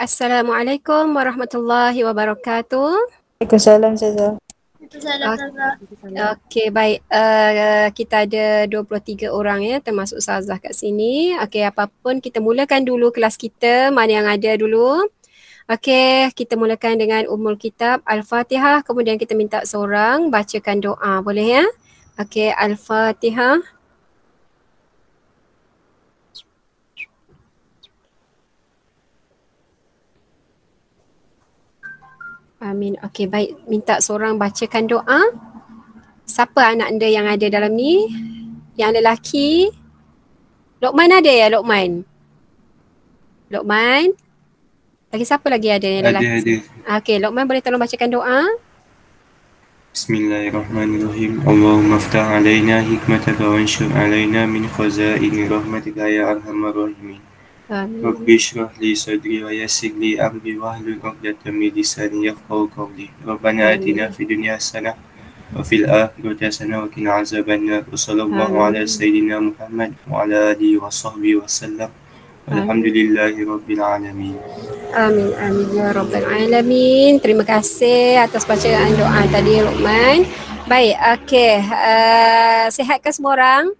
Assalamualaikum warahmatullahi wabarakatuh. Waalaikumsalam Ustazah. Okey, baik. Kita ada 23 orang ya, termasuk Ustazah kat sini. Okey, apapun kita mulakan dulu kelas kita. Mana yang ada dulu? Okey, kita mulakan dengan Ummul Kitab Al-Fatihah. Kemudian kita minta seorang bacakan doa. Boleh ya? Okey, Al-Fatihah. Amin. Okey, baik. Minta seorang bacakan doa. Siapa anak anda yang ada dalam ni? Yang lelaki? Lokman ada ya, Lokman? Lokman? Lagi siapa lagi ada yang lelaki? Ada. Okey, Lokman boleh tolong bacakan doa? Bismillahirrahmanirrahim. Allahumma aftah alaina hikmataka wa anshur alaina min khazaini rahmatika ya arhamar rahimin. Amin. Rabbi shrah li sadri wa yassir li amri wahlul 'uqdatam min lisani yafqahu qawli. Rabbana atina fid dunya hasanah wa fil akhirati hasanah wa qina azabannar. Wassallallahu ala sayyidina Muhammad wa ala alihi wa sahbihi wa sallam. Alhamdulillahi rabbil alamin. Amin, amin ya rabbal alamin. Terima kasih atas bacaan doa tadi, Luqman. Baik, okey. Sihat ke semua orang?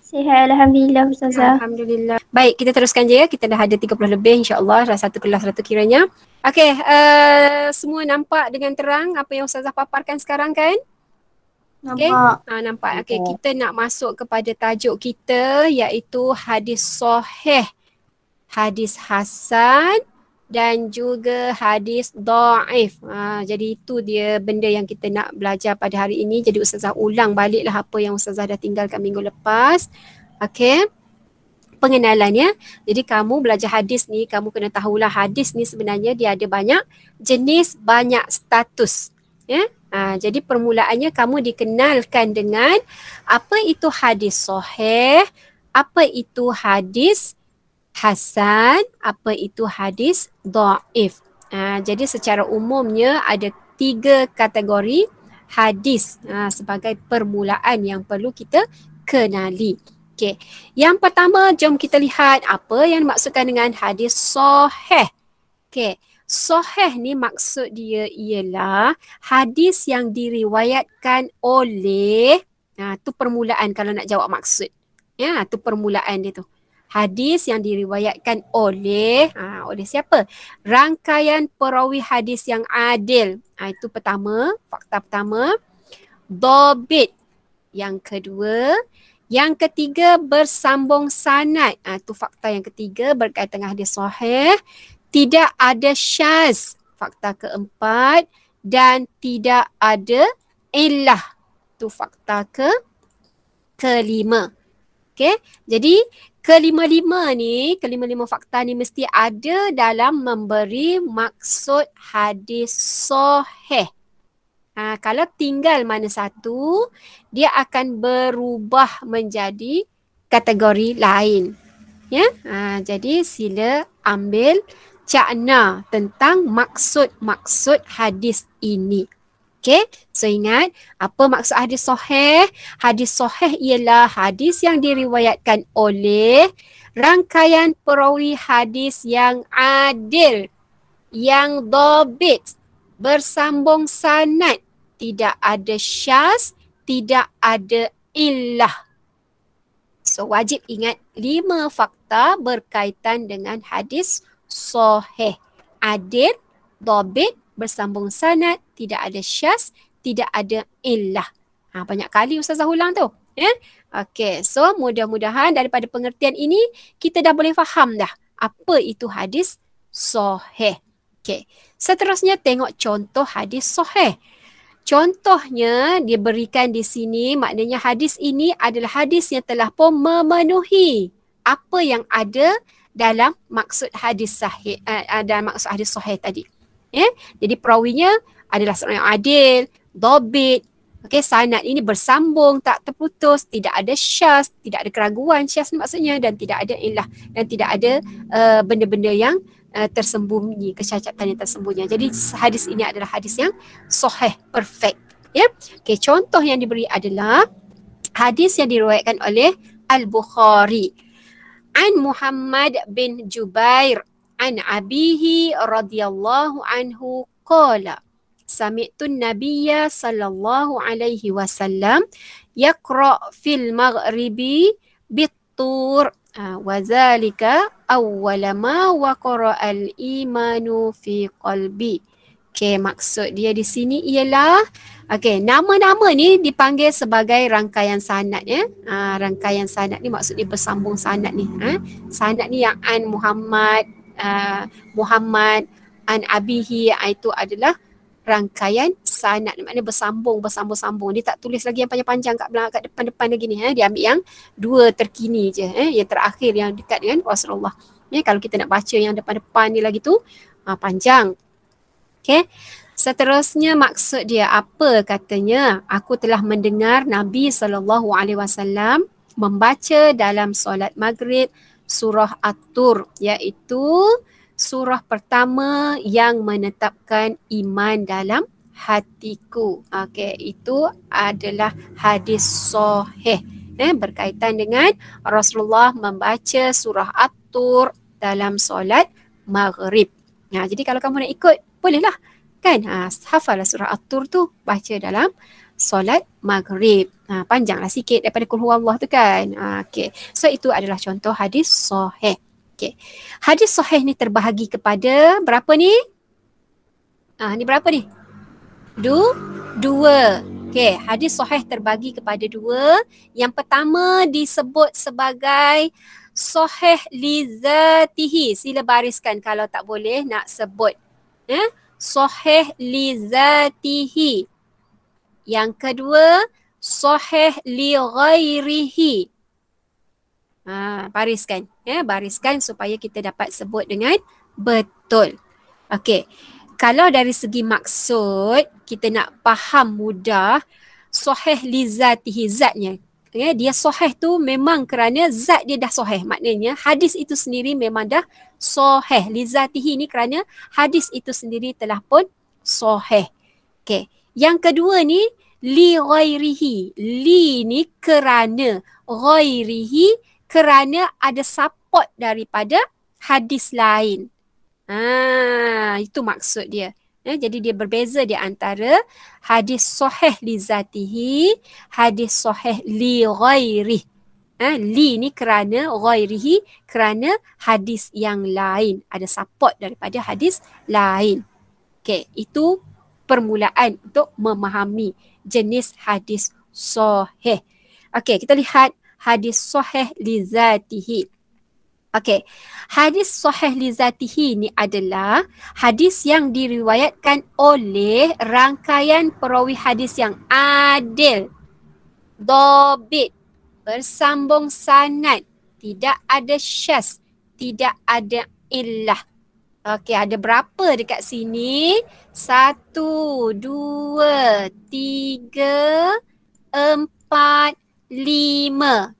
Sihat, Alhamdulillah Ustazah. Alhamdulillah. Baik, kita teruskan je ya. Kita dah ada 30 lebih insya-Allah. Dah satu kelas satu kiranya. Okey, semua nampak dengan terang apa yang Ustazah paparkan sekarang kan? Okey, nampak. Okey, kita nak masuk kepada tajuk kita iaitu hadis sahih, hadis hasan dan juga hadis dhaif. Jadi itu dia benda yang kita nak belajar pada hari ini. Jadi Ustazah ulang baliklah apa yang Ustazah dah tinggalkan minggu lepas. Okey. Pengenalannya. Jadi kamu belajar hadis ni, kamu kena tahulah hadis ni sebenarnya dia ada banyak jenis, banyak status. Ya. Jadi permulaannya kamu dikenalkan dengan apa itu hadis sahih, apa itu hadis hasan, apa itu hadis dhaif. Jadi secara umumnya ada 3 kategori hadis sebagai permulaan yang perlu kita kenali. Okey. Yang pertama, jom kita lihat apa yang dimaksudkan dengan hadis sahih. Okey. Sahih ni maksud dia ialah hadis yang diriwayatkan oleh, tu permulaan kalau nak jawab maksud. Ya, tu permulaan dia tu. Hadis yang diriwayatkan oleh, oleh siapa? Rangkaian perawi hadis yang adil. Itu pertama, fakta pertama. Dhabit. Yang kedua. Yang ketiga, bersambung sanad. Itu fakta yang ketiga berkaitan dengan hadis sahih. Tidak ada syaz. Fakta keempat. Dan tidak ada illah. Itu fakta kelima. Okey, jadi kelima-lima fakta ni mesti ada dalam memberi maksud hadis sahih. Kalau tinggal mana satu, dia akan berubah menjadi kategori lain. Ya, jadi sila ambil cakna tentang maksud-maksud hadis ini. Okey, so ingat apa maksud hadis sahih? Hadis sahih ialah hadis yang diriwayatkan oleh rangkaian perawi hadis yang adil, yang dhabit, bersambung sanad, tidak ada syaz, tidak ada illah. So wajib ingat 5 fakta berkaitan dengan hadis sahih. Adil, dhabit, bersambung sanad, tidak ada syaz, tidak ada illah. Banyak kali Ustazah ulang tu. Ya? Okey, so mudah-mudahan daripada pengertian ini kita dah boleh faham dah apa itu hadis sahih. Okey, seterusnya tengok contoh hadis sahih. Contohnya diberikan di sini, maknanya hadis ini adalah hadis yang telah pun memenuhi apa yang ada dalam maksud hadis sahih, dalam maksud hadis sahih tadi. Ya? Jadi perawinya adalah seorang yang adil, dhabit. Okey, sanad ini bersambung, tak terputus, tidak ada syaz, tidak ada keraguan, syaz maksudnya, dan tidak ada illah, dan tidak ada benda-benda yang tersembunyi, kecacatan yang tersembunyi. Jadi hadis ini adalah hadis yang sahih, perfect. Ya. Okey, contoh yang diberi adalah hadis yang diriwayatkan oleh Al-Bukhari. An Muhammad bin Jubair an abihi radhiyallahu anhu qala sami'tu an-nabiyya sallallahu alaihi wasallam yaqra fil maghribi bit-tur wa zalika awwala ma waqara al-imanu fi qalbi. Okey, maksud dia di sini ialah nama-nama ni dipanggil sebagai rangkaian sanad ya. Rangkaian sanad ni maksud dia bersambung sanad ni. Sanad ni yang an Muhammad an abihi itu adalah rangkaian sanad, maknanya bersambung. Dia tak tulis lagi yang panjang-panjang kat depan-depan lagi ni. Dia ambil yang dua terkini je, yang terakhir yang dekat dengan Rasulullah. Kalau kita nak baca yang depan-depan ni lagi tu panjang. Okey. Seterusnya maksud dia apa katanya? Aku telah mendengar Nabi SAW membaca dalam solat maghrib surah At-Tur, iaitu surah pertama yang menetapkan iman dalam hatiku. Itu adalah hadis sahih berkaitan dengan Rasulullah membaca surah At-Tur dalam solat maghrib. Jadi kalau kamu nak ikut, bolehlah kan? Hafallah surah At-Tur tu, baca dalam solat maghrib. Panjanglah sikit daripada Qul Huwallah tu kan. So itu adalah contoh hadis sahih. Hadis sahih ni terbahagi kepada berapa ni? Ni berapa ni? Dua. Hadis sahih terbagi kepada dua. Yang pertama disebut sebagai sahih li zatihi. Sila bariskan kalau tak boleh nak sebut. Sahih li zatihi. Yang kedua sahih li ghairihi. Bariskan. Bariskan supaya kita dapat sebut dengan betul. Kalau dari segi maksud, kita nak faham mudah, sahih li zatihi, zatnya. Dia sahih tu memang kerana zat dia dah sahih. Maknanya hadis itu sendiri memang dah sahih. Li zatihi ni kerana hadis itu sendiri telah pun sahih. Yang kedua ni, li ghairihi. Li ni kerana, ghairihi kerana ada support daripada hadis lain. Itu maksud dia. Jadi dia berbeza di antara hadis sahih li zatihi, hadis sahih li ghairihi. Li ni kerana, ghairihi kerana hadis yang lain. Ada support daripada hadis lain. Itu permulaan untuk memahami jenis hadis sahih. Kita lihat hadis sahih li zatihi. Hadis sahih li zatihi ni adalah hadis yang diriwayatkan oleh rangkaian perawi hadis yang adil, dhabit, bersambung sanad, tidak ada syaz, tidak ada illah. Ada berapa dekat sini? 1, 2, 3, 4, 5.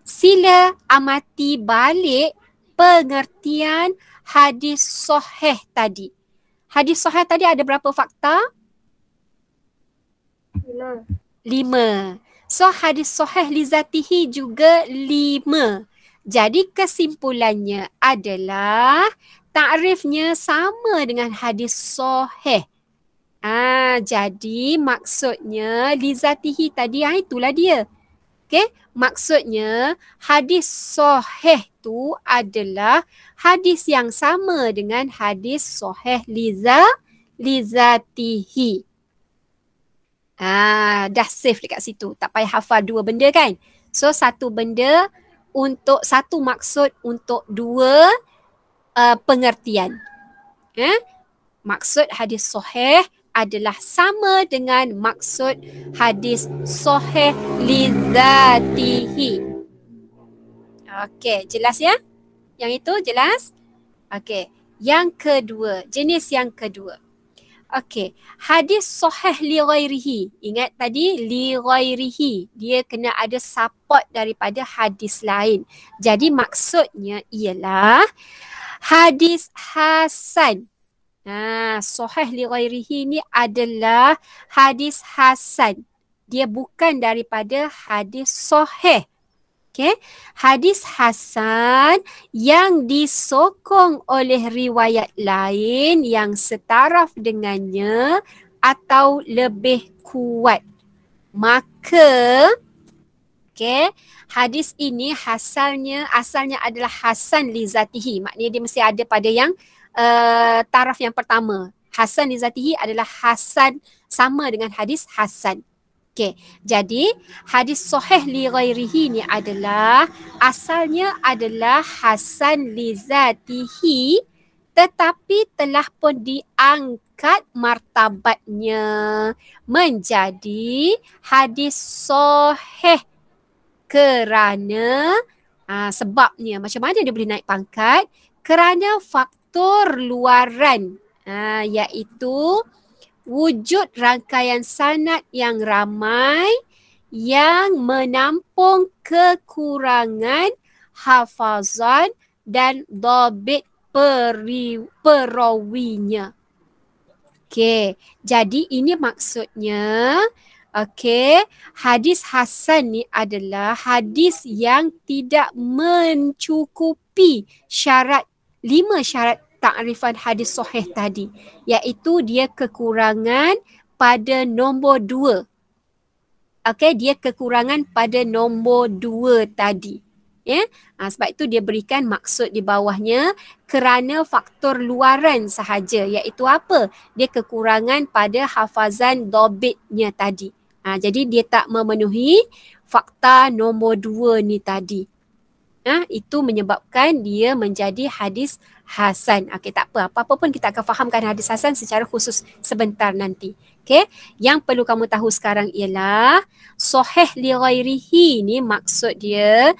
Sila amati balik pengertian hadis sahih tadi. Hadis sahih tadi ada berapa fakta? 5. So hadis sahih li zatihi juga 5. Jadi kesimpulannya adalah takrifnya sama dengan hadis sahih. Jadi maksudnya li zatihi tadi itulah dia. Maksudnya hadis sahih tu adalah hadis yang sama dengan hadis sahih li zatihi. Dah safe dekat situ. Tak payah hafal dua benda kan. So satu benda untuk satu maksud untuk dua pengertian. Maksud hadis sahih adalah sama dengan maksud hadis sahih li zatihi. Jelas ya? Yang itu jelas? Yang kedua, jenis yang kedua. Hadis sahih li ghairihi. Ingat tadi li ghairihi. Dia kena ada support daripada hadis lain. Jadi maksudnya ialah hadis hasan. Sahih li ghairihi ni adalah hadis hasan. Dia bukan daripada hadis sahih. Okay. Hadis hasan yang disokong oleh riwayat lain yang setaraf dengannya atau lebih kuat. Maka hadis ini asalnya adalah hasan li zatihi. Maknanya dia mesti ada pada yang taraf yang pertama. Hasan li zatihi adalah hasan sama dengan hadis hasan. Jadi hadis sahih li ghairihi ni adalah asalnya adalah hasan li zatihi, tetapi telah pun diangkat martabatnya menjadi hadis sahih kerana sebabnya macam mana dia boleh naik pangkat? Kerana faktor luaran, iaitu wujud rangkaian sanad yang ramai yang menampung kekurangan hafazan dan dhabit perawinya. Jadi ini maksudnya hadis hasan ni adalah hadis yang tidak mencukupi 5 syarat ta'rifan hadis sahih tadi, iaitu dia kekurangan pada nombor 2. Dia kekurangan pada nombor 2 tadi. Sebab itu dia berikan maksud di bawahnya kerana faktor luaran sahaja, iaitu apa? Dia kekurangan pada hafazan dhabitnya tadi. Jadi dia tak memenuhi fakta nombor 2 ni tadi. Itu menyebabkan dia menjadi hadis hasan. Tak apa. Apa-apa pun kita akan fahamkan hadis hasan secara khusus sebentar nanti. Yang perlu kamu tahu sekarang ialah sahih li ghairihi ni maksud dia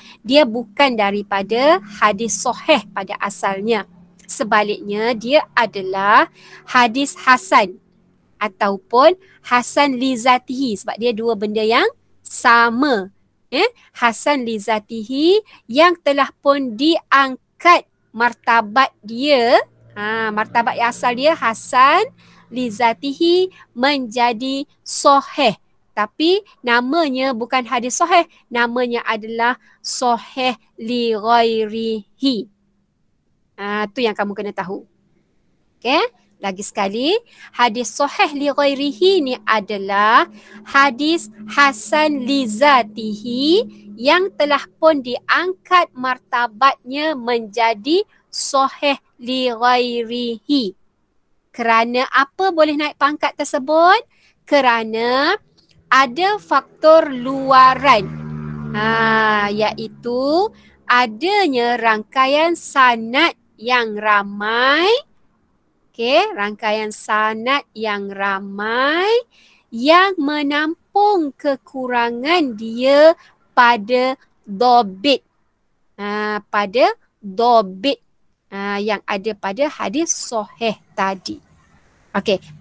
bukan daripada hadis sahih pada asalnya. Sebaliknya dia adalah hadis hasan ataupun hasan li zatihi, sebab dia dua benda yang sama. Hasan li zatihi yang telah pun diangkat martabat dia, martabat yang asal dia hasan li zatihi menjadi sahih. Tapi namanya bukan hadis sahih, namanya adalah sahih li ghairihi. Tu yang kamu kena tahu. Lagi sekali, hadis sahih li ghairihi ni adalah hadis hasan li zatihi yang telah pun diangkat martabatnya menjadi sahih li ghairihi. Kerana apa boleh naik pangkat tersebut? Kerana ada faktor luaran, iaitu adanya rangkaian sanad yang ramai. Rangkaian sanad yang ramai yang menampung kekurangan dia pada dhabit. Pada dhabit yang ada pada hadis sahih tadi.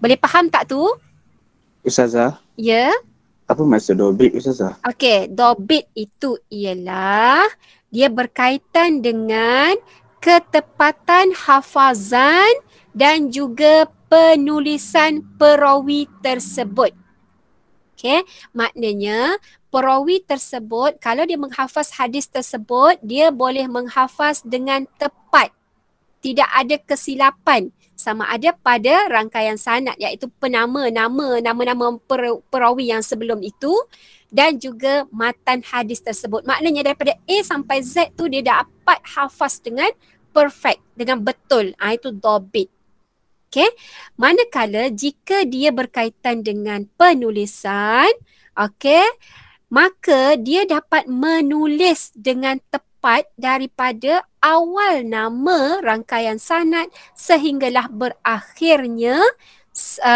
Boleh faham tak tu? Ustazah. Ya. Apa maksud dhabit, Ustazah? Dhabit itu ialah dia berkaitan dengan ketepatan hafazan dan juga penulisan perawi tersebut. Maknanya perawi tersebut kalau dia menghafaz hadis tersebut, dia boleh menghafaz dengan tepat. Tidak ada kesilapan sama ada pada rangkaian sanad, iaitu nama-nama perawi yang sebelum itu dan juga matan hadis tersebut. Maknanya daripada A sampai Z tu dia dapat hafaz dengan perfect, dengan betul. Itu dhabit. Manakala jika dia berkaitan dengan penulisan, maka dia dapat menulis dengan tepat daripada awal nama rangkaian sanad sehinggalah berakhirnya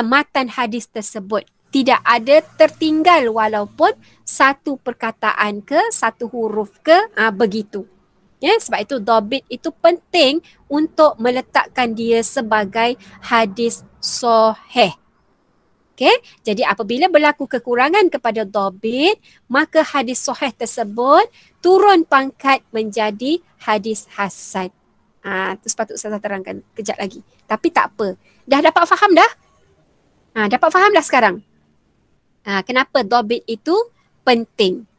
matan hadis tersebut. Tidak ada tertinggal walaupun satu perkataan ke, satu huruf ke, begitu. Sebab itu dhabit itu penting untuk meletakkan dia sebagai hadis sahih. Jadi apabila berlaku kekurangan kepada dhabit, maka hadis sahih tersebut turun pangkat menjadi hadis hasan. Itu sepatutnya saya terangkan kejap lagi. Tapi tak apa. Dah dapat faham dah? Dapat faham dah sekarang? Kenapa dhabit itu penting?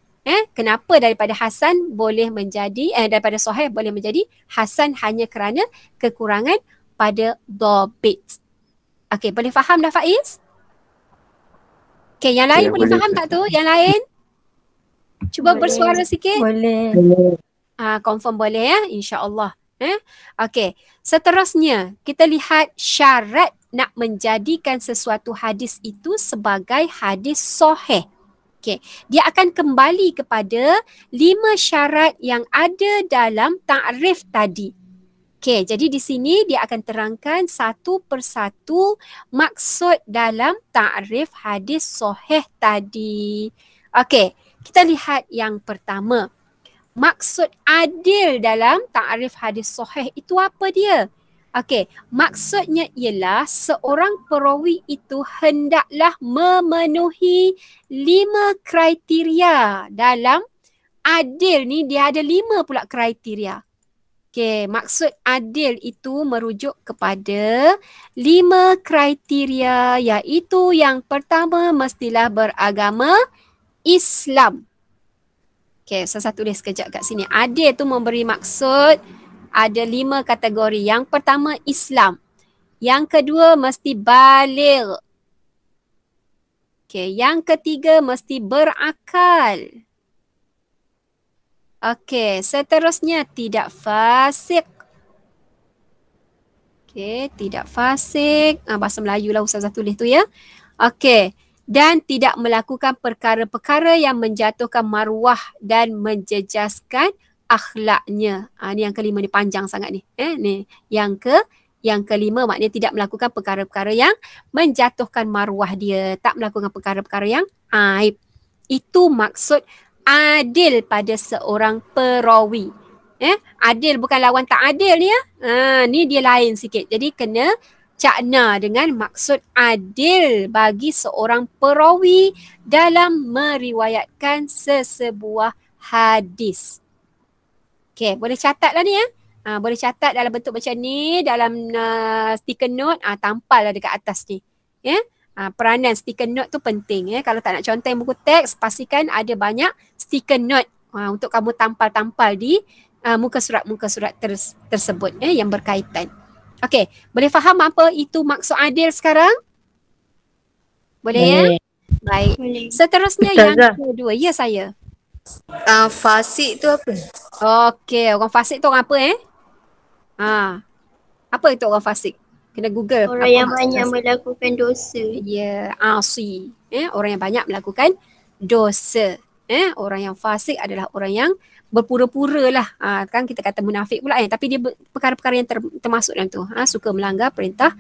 Kenapa daripada Hasan boleh menjadi daripada Sahih boleh menjadi Hasan hanya kerana kekurangan pada dhabit. Okey, boleh faham dah Faiz? Okey, yang lain Ya, boleh boleh, faham Ustazah. tak tu? Yang lain? Cuba Boleh. bersuara sikit. Boleh. Confirm boleh ya, insya-Allah. Okey, seterusnya kita lihat syarat nak menjadikan sesuatu hadis itu sebagai hadis sahih. Okey, dia akan kembali kepada 5 syarat yang ada dalam ta'rif tadi. Okey, jadi di sini dia akan terangkan satu persatu maksud dalam ta'rif hadis sahih tadi. Okey, kita lihat yang pertama. Maksud adil dalam ta'rif hadis sahih itu apa dia? Okey, maksudnya ialah seorang perawi itu hendaklah memenuhi 5 kriteria. Dalam adil ni dia ada 5 pula kriteria. Okey, maksud adil itu merujuk kepada 5 kriteria, iaitu yang pertama mestilah beragama Islam. Okey, saya tulis sekejap kat sini. Adil tu memberi maksud ada 5 kategori. Yang pertama Islam. Yang kedua mesti baligh. Okey, yang ketiga mesti berakal. Okey, seterusnya tidak fasik. Okey, tidak fasik. Bahasa Melayu lah Ustazah tulis tu ya. Okey, dan tidak melakukan perkara-perkara yang menjatuhkan maruah dan menjejaskan akhlaknya. Ni yang kelima ni, panjang sangat ni. Ni yang kelima maknanya tidak melakukan perkara-perkara yang menjatuhkan maruah dia, tak melakukan perkara-perkara yang aib. Itu maksud adil pada seorang perawi. Adil bukan lawan tak adil ni ya. Ni dia lain sikit. Jadi kena cakna dengan maksud adil bagi seorang perawi dalam meriwayatkan sesebuah hadis. Okey, boleh catatlah ni ya. Boleh catat dalam bentuk macam ni, dalam sticker note, tampal lah dekat atas ni. Ya. Peranan sticker note tu penting ya. Kalau tak nak conteng buku teks, pastikan ada banyak sticker note untuk kamu tampal-tampal di muka surat tersebut yang berkaitan. Okey, boleh faham apa itu maksud adil sekarang? Boleh ya? Baik. Boleh. Seterusnya Ustazah. yang kedua. Ya saya. Fasik tu apa? Okey, orang fasik tu orang apa Apa itu orang fasik? Kena Google. Orang apa yang maksud banyak fasik. melakukan dosa. Ya, asi. Orang yang banyak melakukan dosa. Orang yang fasik adalah orang yang berpura-pura lah. Kan kita kata munafik pula tapi dia perkara-perkara yang termasuk dalam tu. Suka melanggar perintah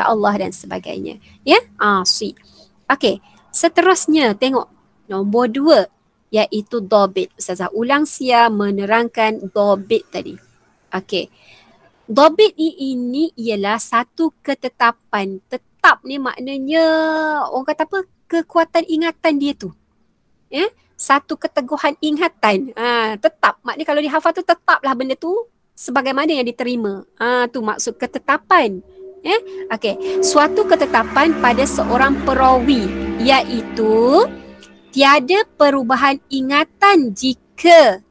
Allah dan sebagainya. Ya, asi. Okey, seterusnya tengok nombor 2 iaitu dhabit. Ustazah ulang sia menerangkan dhabit tadi. Okey. Dhabit ini ialah satu ketetapan. Tetap ni maknanya orang kata apa? Kekuatan ingatan dia tu. Satu keteguhan ingatan. Tetap. Maknanya kalau dihafal tu tetaplah benda tu sebagaimana yang diterima. Tu maksud ketetapan. Okey. Suatu ketetapan pada seorang perawi iaitu tiada perubahan ingatan jika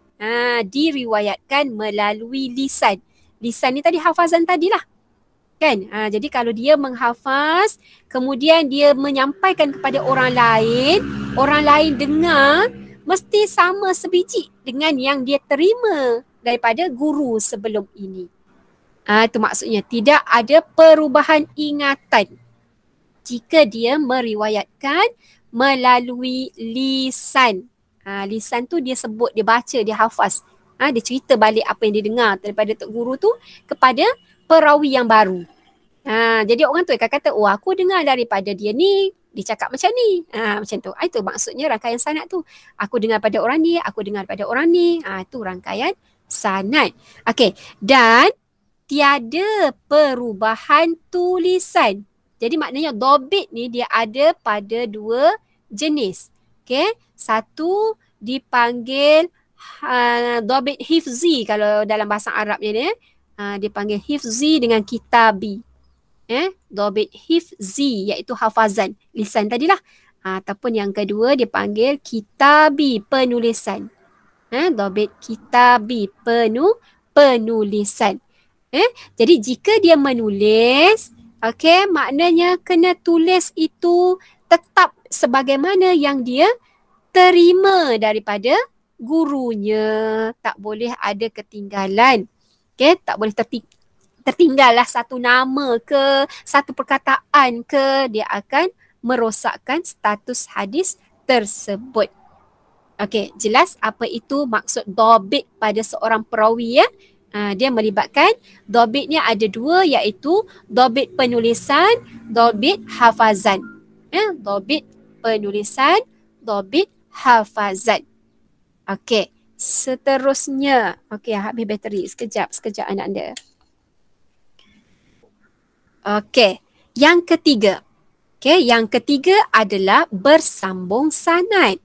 diriwayatkan melalui lisan. Lisan ni tadi hafazan tadilah. Kan? Jadi kalau dia menghafaz, kemudian dia menyampaikan kepada orang lain dengar, mesti sama sebiji dengan yang dia terima daripada guru sebelum ini. Itu maksudnya tidak ada perubahan ingatan jika dia meriwayatkan melalui lisan. Lisan tu dia sebut, dia baca, dia hafaz. Dia cerita balik apa yang dia dengar daripada tok guru tu kepada perawi yang baru. Jadi orang tu akan kata, aku dengar daripada dia ni, dia cakap macam ni. Macam tu. Itu maksudnya rangkaian sanad tu. Aku dengar pada orang ni, aku dengar pada orang ni. Itu rangkaian sanad. Okey. Dan tiada perubahan tulisan. Jadi maknanya dhabit ni dia ada pada 2 jenis. Okey. Satu dipanggil dhabit hifzi kalau dalam bahasa Arabnya ni. Dipanggil hifzi dengan kitabi. Dhabit hifzi iaitu hafazan. Lisan tadilah. Ataupun yang kedua dipanggil kitabi, penulisan. Dobit kitabi, penulisan. Jadi jika dia menulis, okey, maknanya kena tulis itu tetap sebagaimana yang dia terima daripada gurunya. Tak boleh ada ketinggalan. Okey, tak boleh tertinggallah satu nama ke, satu perkataan ke, dia akan merosakkan status hadis tersebut. Okey, jelas apa itu maksud dobit pada seorang perawi ya? Dia melibatkan dobitnya ada dua, iaitu dobit penulisan, dobit hafazan. Dobit penulisan, dobit hafazan. Okey, seterusnya. Okey, habis bateri. Sekejap anak anda. Okey, yang ketiga. Okey, yang ketiga adalah bersambung sanad.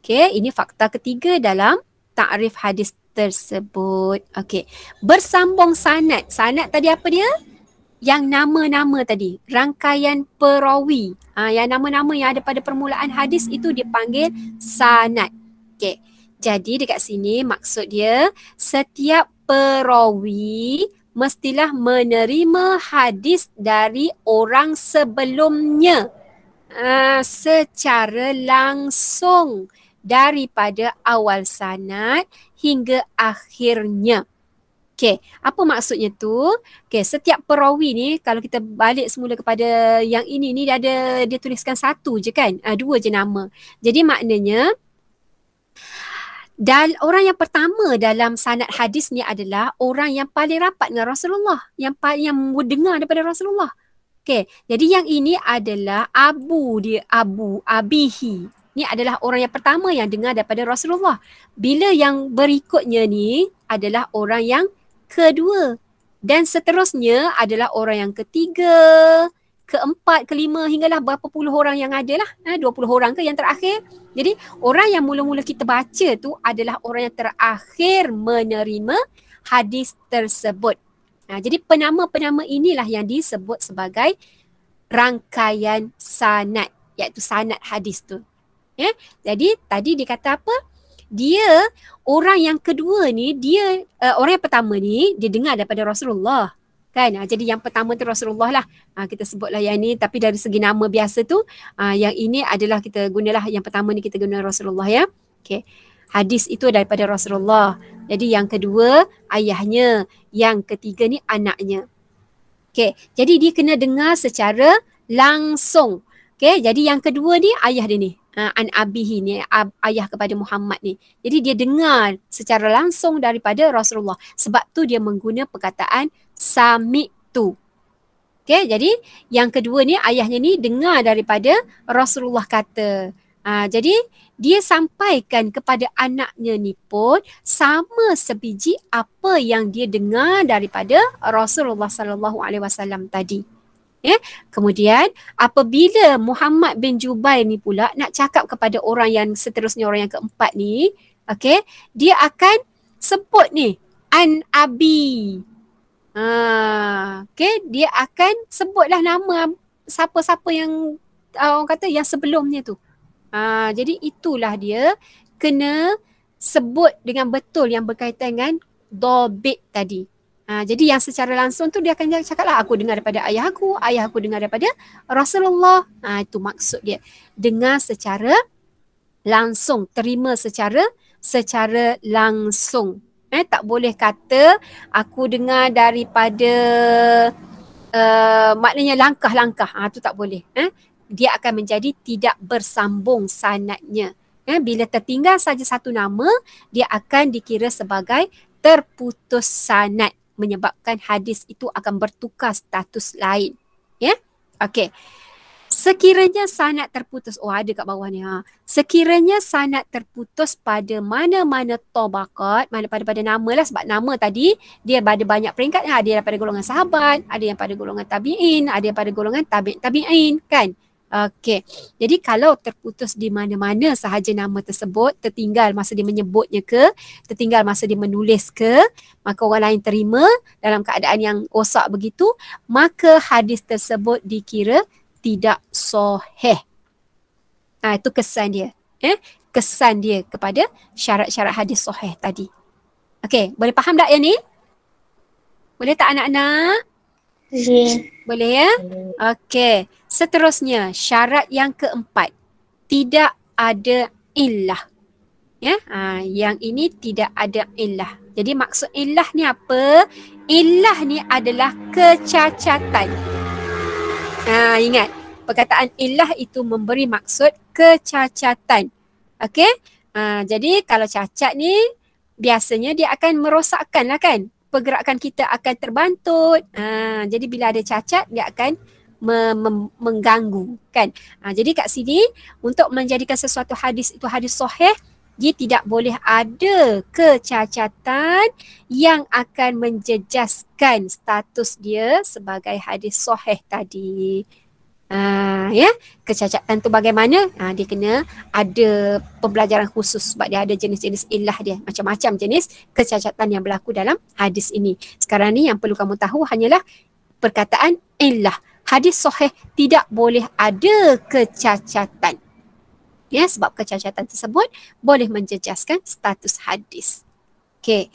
Okey, ini fakta ketiga dalam takrif hadis tersebut. Okey, bersambung sanad. Sanad tadi apa dia? Yang nama-nama tadi, rangkaian perawi. Yang nama-nama yang ada pada permulaan hadis itu dipanggil sanad. Okey, jadi dekat sini maksud dia setiap perawi mestilah menerima hadis dari orang sebelumnya secara langsung daripada awal sanad hingga akhirnya. Okey, apa maksudnya tu? Okey, setiap perawi ni kalau kita balik semula kepada yang ini ni dia tuliskan satu je kan? Dua je nama. Jadi maknanya dan orang yang pertama dalam sanad hadis ni adalah orang yang paling rapat dengan Rasulullah, yang mendengar daripada Rasulullah. Okey, jadi yang ini adalah abihi. Ni adalah orang yang pertama yang dengar daripada Rasulullah. Bila yang berikutnya ni adalah orang yang kedua. Dan seterusnya adalah orang yang ketiga, keempat, kelima, hinggalah berapa puluh orang yang ada lah. 20 orang ke yang terakhir. Jadi orang yang mula-mula kita baca tu adalah orang yang terakhir menerima hadis tersebut. Jadi penama-penama inilah yang disebut sebagai rangkaian sanad, iaitu sanad hadis tu. Jadi tadi dia kata apa? Dia orang yang kedua ni, orang yang pertama ni dia dengar daripada Rasulullah. Kan? Jadi yang pertama tu Rasulullah lah. Kita sebutlah yang ni, tapi dari segi nama biasa tu, yang ini adalah kita gunalah yang pertama ni kita guna Rasulullah ya. Okey. Hadis itu daripada Rasulullah. Jadi yang kedua ayahnya, yang ketiga ni anaknya. Okey. Jadi dia kena dengar secara langsung. Okey, jadi yang kedua ni ayah dia ni. An abihi ni, ayah kepada Muhammad ni. Jadi dia dengar secara langsung daripada Rasulullah. Sebab tu dia mengguna perkataan sami'tu. Okey, jadi yang kedua ni ayahnya ni dengar daripada Rasulullah kata. Jadi dia sampaikan kepada anaknya ni pun sama sebiji apa yang dia dengar daripada Rasulullah sallallahu alaihi wasallam tadi. Kemudian apabila Muhammad bin Jubair ni pula nak cakap kepada orang yang seterusnya, orang yang keempat ni, okey, dia akan sebut ni an abi. Okey, dia akan sebutlah nama siapa-siapa yang orang kata yang sebelumnya tu. Jadi itulah dia kena sebut dengan betul yang berkaitan dengan dobit tadi. Jadi yang secara langsung tu dia akan cakap lah, aku dengar daripada ayah aku dengar daripada Rasulullah. Itu maksud dia. Dengar secara langsung, terima secara langsung. Tak boleh kata aku dengar daripada maknanya langkah-langkah. Tu tak boleh. Dia akan menjadi tidak bersambung sanadnya. Bila tertinggal saja satu nama, dia akan dikira sebagai terputus sanad, menyebabkan hadis itu akan bertukar status lain. Okey. Sekiranya sanad terputus, ada kat bawah ni. Sekiranya sanad terputus pada mana-mana tabaqat, pada nama lah, sebab nama tadi dia ada banyak peringkat. Ada yang pada golongan sahabat, ada yang pada golongan tabi'in, ada yang pada golongan tabi'in kan. Okey. Jadi kalau terputus di mana-mana sahaja nama tersebut, tertinggal masa dia menyebutnya ke, tertinggal masa dia menulis ke, maka orang lain terima dalam keadaan yang rosak begitu, maka hadis tersebut dikira tidak sahih. Itu kesan dia. Kesan dia kepada syarat-syarat hadis sahih tadi. Okey, boleh faham tak yang ni? Boleh tak anak-anak? Boleh ya? Okey, seterusnya syarat yang keempat. Tidak ada illah. Ya, yang ini tidak ada illah. Jadi maksud illah ni apa? Illah ni adalah kecacatan. Ingat, perkataan illah itu memberi maksud kecacatan. Okey? Jadi kalau cacat ni biasanya dia akan merosakkan lah kan? Pergerakan kita akan terbantut. Jadi bila ada cacat dia akan mengganggu kan? Jadi kat sini untuk menjadikan sesuatu hadis itu hadis sahih, dia tidak boleh ada kecacatan yang akan menjejaskan status dia sebagai hadis sahih tadi. Ya, kecacatan tu bagaimana? Dia kena ada pembelajaran khusus sebab dia ada jenis-jenis illah dia. Macam-macam jenis kecacatan yang berlaku dalam hadis ini. Sekarang ni yang perlu kamu tahu hanyalah perkataan illah. Hadis sahih tidak boleh ada kecacatan. Ya, sebab kecacatan tersebut boleh menjejaskan status hadis. Okey.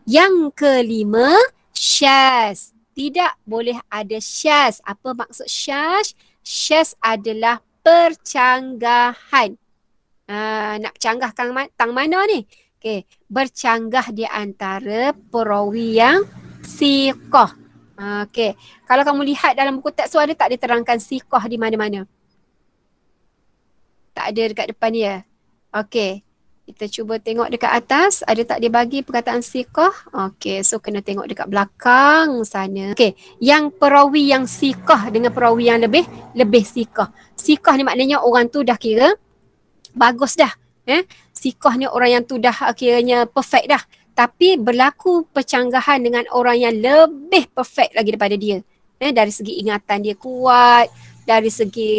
Yang kelima, syaz. Tidak boleh ada syaz. Apa maksud syaz? Syaz adalah percanggahan. Nak bercanggah tang mana ni? Okey, bercanggah di antara perawi yang siqah. Okey. Kalau kamu lihat dalam buku teks tu ada tak diterangkan siqah di mana-mana? Tak ada dekat depan dia. Okey. Kita cuba tengok dekat atas. Ada tak dia bagi perkataan siqah? Okey. So kena tengok dekat belakang sana. Okey. Yang perawi yang siqah dengan perawi yang lebih siqah. Siqah ni maknanya orang tu dah kira bagus dah. Siqah ni orang yang tu dah kiranya perfect dah. Tapi berlaku percanggahan dengan orang yang lebih perfect lagi daripada dia. Dari segi ingatan dia kuat. Dari segi,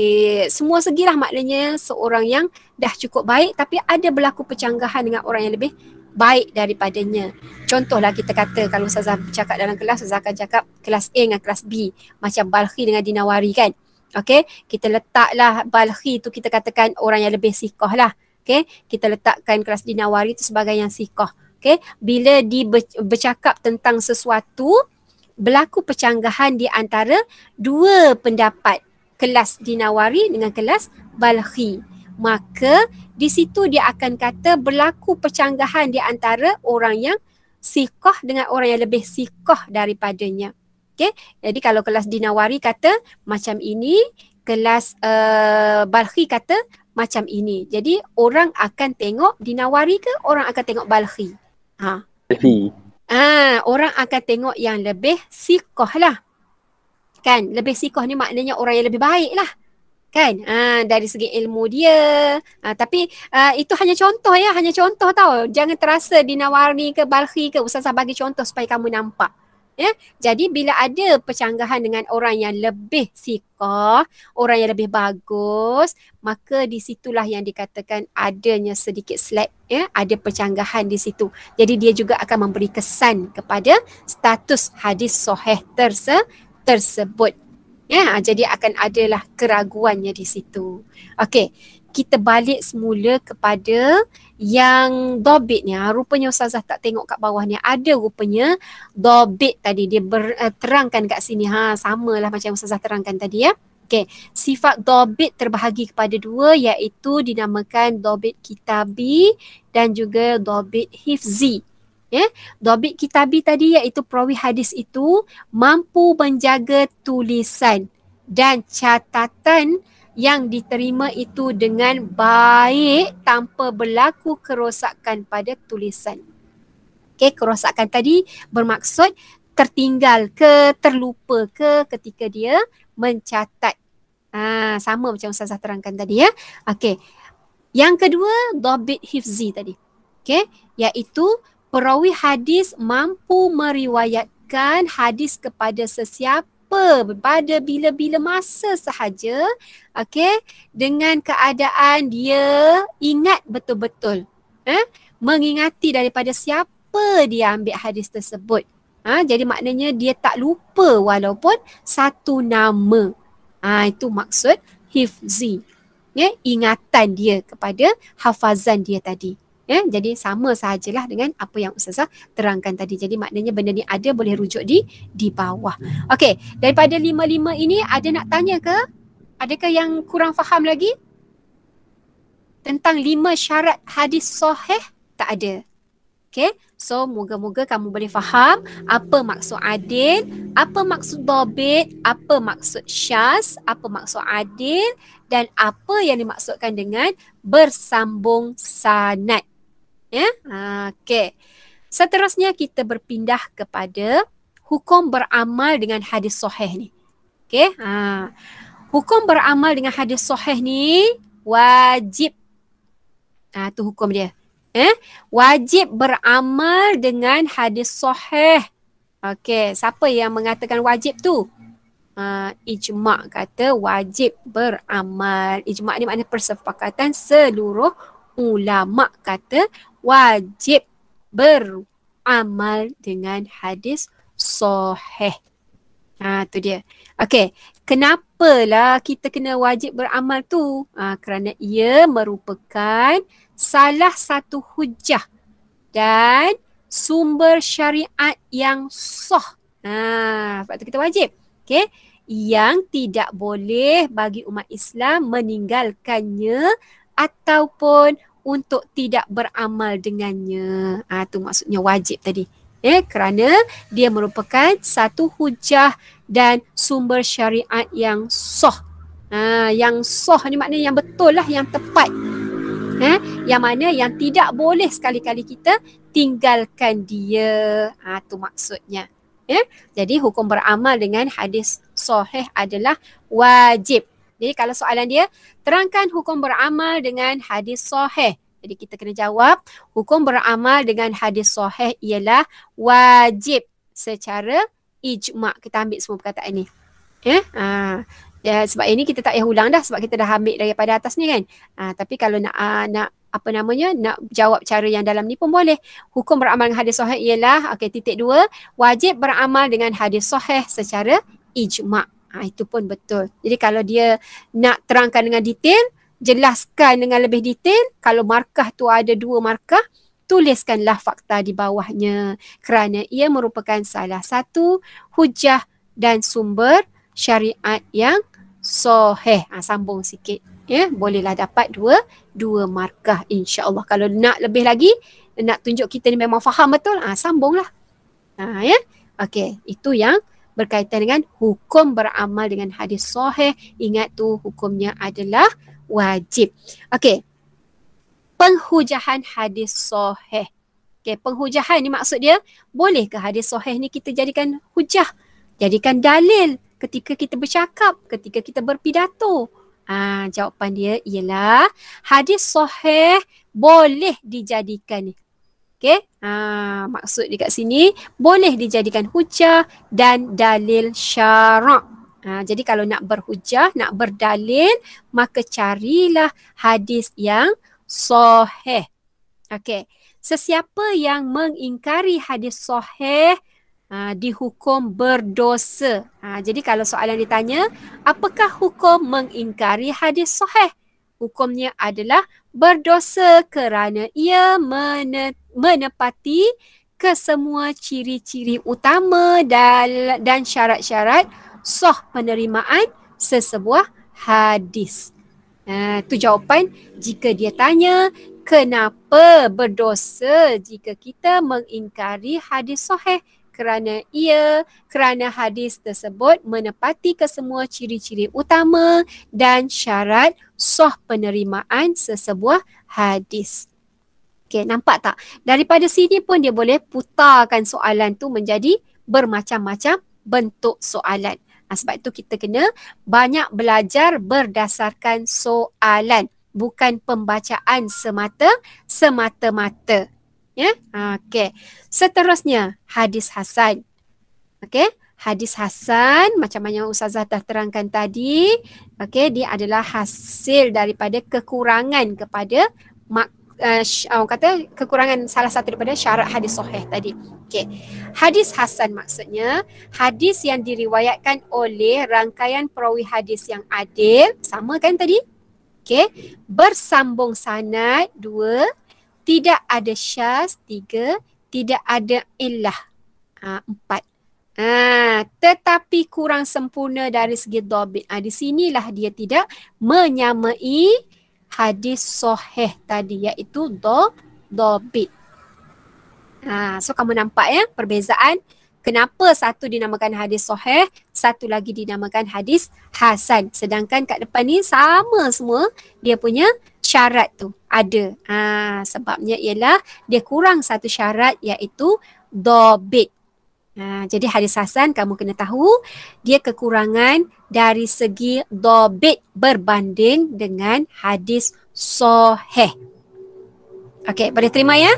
semua segi lah maknanya seorang yang dah cukup baik tapi ada berlaku percanggahan dengan orang yang lebih baik daripadanya. Contohlah kita kata kalau Ustazah bercakap dalam kelas, Ustazah akan cakap kelas A dengan kelas B. Macam Balkhi dengan Dinawari kan. Okay, kita letaklah Balkhi tu kita katakan orang yang lebih siqah lah. Okay, kita letakkan kelas Dinawari tu sebagai yang siqah. Okay, bila bercakap tentang sesuatu, berlaku percanggahan di antara dua pendapat. Kelas Dinawari dengan kelas Balkhi. Maka di situ dia akan kata berlaku percanggahan di antara orang yang siqah dengan orang yang lebih siqah daripadanya. Okay? Jadi kalau kelas Dinawari kata macam ini, kelas Balkhi kata macam ini. Jadi orang akan tengok Dinawari ke orang akan tengok Balkhi? Orang akan tengok yang lebih siqah lah. Kan, lebih siqah ni maknanya orang yang lebih baik lah. Kan, dari segi ilmu dia. Tapi itu hanya contoh ya, hanya contoh tau. Jangan terasa Dinawari ke Balkhi ke, Ustazah bagi contoh supaya kamu nampak. Ya, jadi bila ada percanggahan dengan orang yang lebih siqah, orang yang lebih bagus, maka di situlah yang dikatakan adanya sedikit slack, ya, ada percanggahan di situ. Jadi dia juga akan memberi kesan kepada status hadis sahih tersebut. Ya, jadi akan adalah keraguannya di situ. Okey, kita balik semula kepada yang dobit ni. Rupanya Ustazah tak tengok kat bawah ni. Ada rupanya dobit tadi. Dia terangkan kat sini. Samalah macam Ustazah terangkan tadi ya. Okey, sifat dobit terbahagi kepada dua iaitu dinamakan dobit kitabi dan juga dobit hifzi. Ya, dobit kitabi tadi iaitu perawi hadis itu mampu menjaga tulisan dan catatan yang diterima itu dengan baik tanpa berlaku kerosakan pada tulisan. Okey, kerosakan tadi bermaksud tertinggal ke, terlupa ke ketika dia mencatat. Sama macam Ustazah terangkan tadi ya. Okey. Yang kedua, dobit hifzi tadi. Okey, iaitu perawi hadis mampu meriwayatkan hadis kepada sesiapa pada bila-bila masa sahaja, okey, dengan keadaan dia ingat betul-betul, mengingati daripada siapa dia ambil hadis tersebut. Jadi maknanya dia tak lupa walaupun satu nama. Itu maksud hifzi. ingatan dia kepada hafazan dia tadi. Jadi sama sahajalah dengan apa yang Ustazah terangkan tadi. Jadi maknanya benda ni ada, boleh rujuk di bawah. Okey, daripada 5 ini ada nak tanya ke? Adakah yang kurang faham lagi? Tentang 5 syarat hadis sahih? Tak ada. Okey, so moga-moga kamu boleh faham apa maksud adil, apa maksud dhabit, apa maksud syaz, apa maksud adil dan apa yang dimaksudkan dengan bersambung sanad. Okey. Seterusnya kita berpindah kepada hukum beramal dengan hadis sahih ni. Okey. Hukum beramal dengan hadis sahih ni wajib. Tu hukum dia. Wajib beramal dengan hadis sahih. Okey, siapa yang mengatakan wajib tu? Ijma' kata wajib beramal. Ijma' ni makna persepakatan seluruh ulama' kata wajib beramal dengan hadis sahih. Tu dia. Okey, kenapalah kita kena wajib beramal tu? Kerana ia merupakan salah satu hujah dan sumber syariat yang sah. Sebab tu kita wajib. Okey, yang tidak boleh bagi umat Islam meninggalkannya ataupun untuk tidak beramal dengannya. Tu maksudnya wajib tadi. Kerana dia merupakan satu hujah dan sumber syariat yang sah. Yang sah ni maknanya yang betul lah, yang tepat. Yang mana yang tidak boleh sekali-kali kita tinggalkan dia. Tu maksudnya. Jadi hukum beramal dengan hadis sahih adalah wajib. Jadi kalau soalan dia, terangkan hukum beramal dengan hadis sahih. Jadi kita kena jawab, hukum beramal dengan hadis sahih ialah wajib secara ijma'. Kita ambil semua perkataan ni. Sebab ini kita tak payah ulang dah sebab kita dah ambil daripada atas ni kan. Tapi kalau nak nak jawab cara yang dalam ni pun boleh. Hukum beramal dengan hadis sahih ialah, titik 2, wajib beramal dengan hadis sahih secara ijma'. Itu pun betul. Jadi kalau dia nak terangkan dengan detail, jelaskan dengan lebih detail. Kalau markah tu ada 2 markah, tuliskanlah fakta di bawahnya. Kerana ia merupakan salah satu hujah dan sumber syariat yang sahih. Sambung sikit. Bolehlah dapat 2 markah insya-Allah. Kalau nak lebih lagi, nak tunjuk kita ni memang faham betul, sambunglah. Okey, itu yang berkaitan dengan hukum beramal dengan hadis sahih. Ingat tu hukumnya adalah wajib. Okey. Penghujahan hadis sahih. Okey, penghujahan ni maksud dia, bolehkah hadis sahih ni kita jadikan hujah? Jadikan dalil ketika kita bercakap, ketika kita berpidato. Jawapan dia ialah hadis sahih boleh dijadikan ni. Okey, maksud dekat sini boleh dijadikan hujah dan dalil syarak. Jadi kalau nak berhujah, nak berdalil, maka carilah hadis yang sahih. Okey, sesiapa yang mengingkari hadis sahih dihukum berdosa. Jadi kalau soalan ditanya, apakah hukum mengingkari hadis sahih? Hukumnya adalah berdosa kerana ia menepati kesemua ciri-ciri utama dan syarat-syarat sah penerimaan sesebuah hadis. Itu jawapan jika dia tanya kenapa berdosa jika kita mengingkari hadis sahih. Kerana hadis tersebut menepati kesemua ciri-ciri utama dan syarat sah penerimaan sesebuah hadis. Okey, nampak tak? Daripada sini pun dia boleh putarkan soalan tu menjadi bermacam-macam bentuk soalan. Sebab itu kita kena banyak belajar berdasarkan soalan, bukan pembacaan semata-mata. Okey. Seterusnya hadis hasan. Okey, hadis hasan macam mana Ustazah dah terangkan tadi, okey, dia adalah hasil daripada kekurangan kepada kekurangan salah satu daripada syarat hadis sahih tadi. Okey. Hadis hasan maksudnya hadis yang diriwayatkan oleh rangkaian perawi hadis yang adil, sama kan tadi? Okey, bersambung sanad 2, tidak ada syaz 3, tidak ada illah 4. Tetapi kurang sempurna dari segi dhabit. Di sinilah dia tidak menyamai hadis sahih tadi, iaitu dhabit. So kamu nampak ya perbezaan kenapa satu dinamakan hadis sahih, satu lagi dinamakan hadis hasan. Sedangkan kat depan ni sama semua, dia punya syarat tu ada. Sebabnya ialah dia kurang satu syarat, iaitu dhabit. Jadi hadis hasan kamu kena tahu dia kekurangan dari segi dhabit berbanding dengan hadis sahih. Okey, boleh terima ya?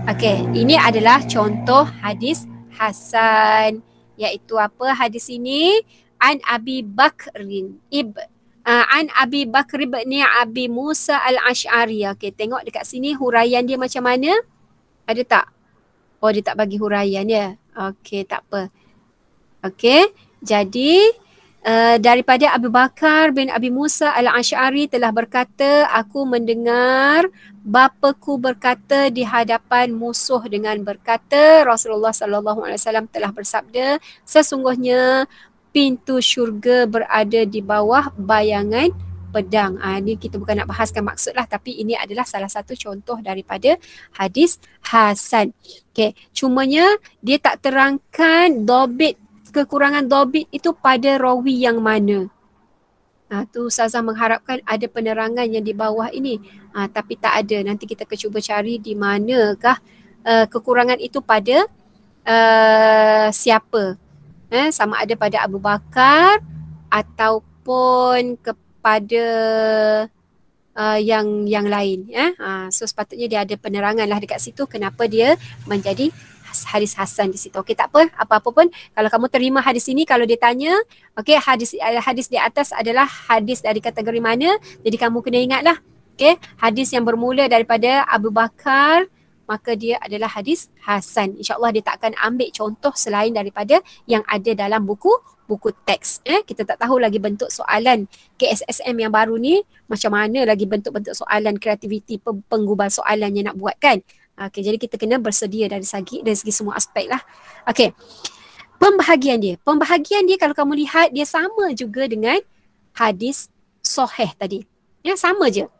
Okey, ini adalah contoh hadis hasan, iaitu apa hadis ini? An Abi Bakrin An Abi Bakr bin Abi Musa al-Ash'ari. Okey, tengok dekat sini huraian dia macam mana? Ada tak? Oh, dia tak bagi huraian ya. Okey, tak apa. Okey, jadi daripada Abu Bakar bin Abi Musa al-Ash'ari telah berkata, aku mendengar bapaku berkata di hadapan musuh dengan berkata, Rasulullah sallallahu alaihi wasallam telah bersabda, sesungguhnya pintu syurga berada di bawah bayangan pedang. Ini kita bukan nak bahaskan maksudlah, tapi ini adalah salah satu contoh daripada hadis hasan. Okey, cumanya dia tak terangkan dhabit, kekurangan dhabit itu pada rawi yang mana. Tu Ustazah mengharapkan ada penerangan yang di bawah ini. Tapi tak ada. Nanti kita akan cuba cari di manakah kekurangan itu pada siapa. Sama ada pada Abu Bakar ataupun kepada yang lain. So sepatutnya dia ada penerangan lah dekat situ kenapa dia menjadi hadis hasan di situ. Okey, tak apa, apa-apa pun kalau kamu terima hadis ini, kalau dia tanya, okey, hadis di atas adalah hadis dari kategori mana, jadi kamu kena ingatlah. Okey, hadis yang bermula daripada Abu Bakar, maka dia adalah hadis hasan. InsyaAllah dia tak akan ambil contoh selain daripada yang ada dalam buku teks. Kita tak tahu lagi bentuk soalan KSSM yang baru ni macam mana lagi bentuk-bentuk soalan, kreativiti penggubal soalan yang nak buat kan. Okey, jadi kita kena bersedia dari segi semua aspek lah. Okey, pembahagian dia kalau kamu lihat dia sama juga dengan hadis sahih tadi. Ya, sama je.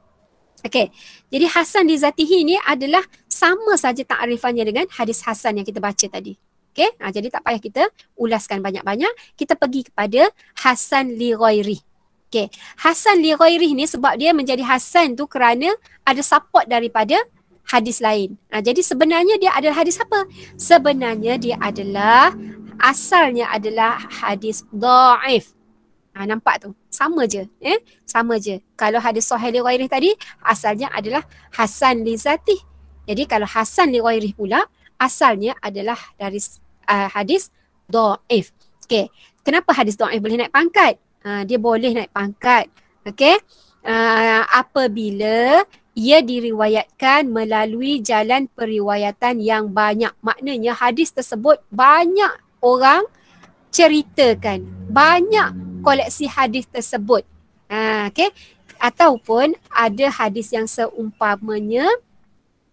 Okey, jadi hasan li zatihi ni adalah sama saja ta'rifannya dengan hadis hasan yang kita baca tadi. Okey, jadi tak payah kita ulaskan banyak-banyak. Kita pergi kepada hasan li ghairi. Okey, hasan li ghairi ni sebab dia menjadi hasan tu kerana ada support daripada hadis lain. Jadi sebenarnya dia adalah hadis apa? Sebenarnya dia adalah asalnya adalah hadis dhaif. Nampak tu? Sama je. Sama je. Kalau hadis sahih li ghairih tadi asalnya adalah hasan li zatih. Jadi kalau hasan li ghairih pula asalnya adalah dari hadis dhaif. Okey. Kenapa hadis dhaif boleh naik pangkat? Dia boleh naik pangkat. Okey. Apabila ia diriwayatkan melalui jalan periwayatan yang banyak. Maknanya hadis tersebut banyak orang ceritakan. Banyak koleksi hadis tersebut. Okay. Ataupun ada hadis yang seumpamanya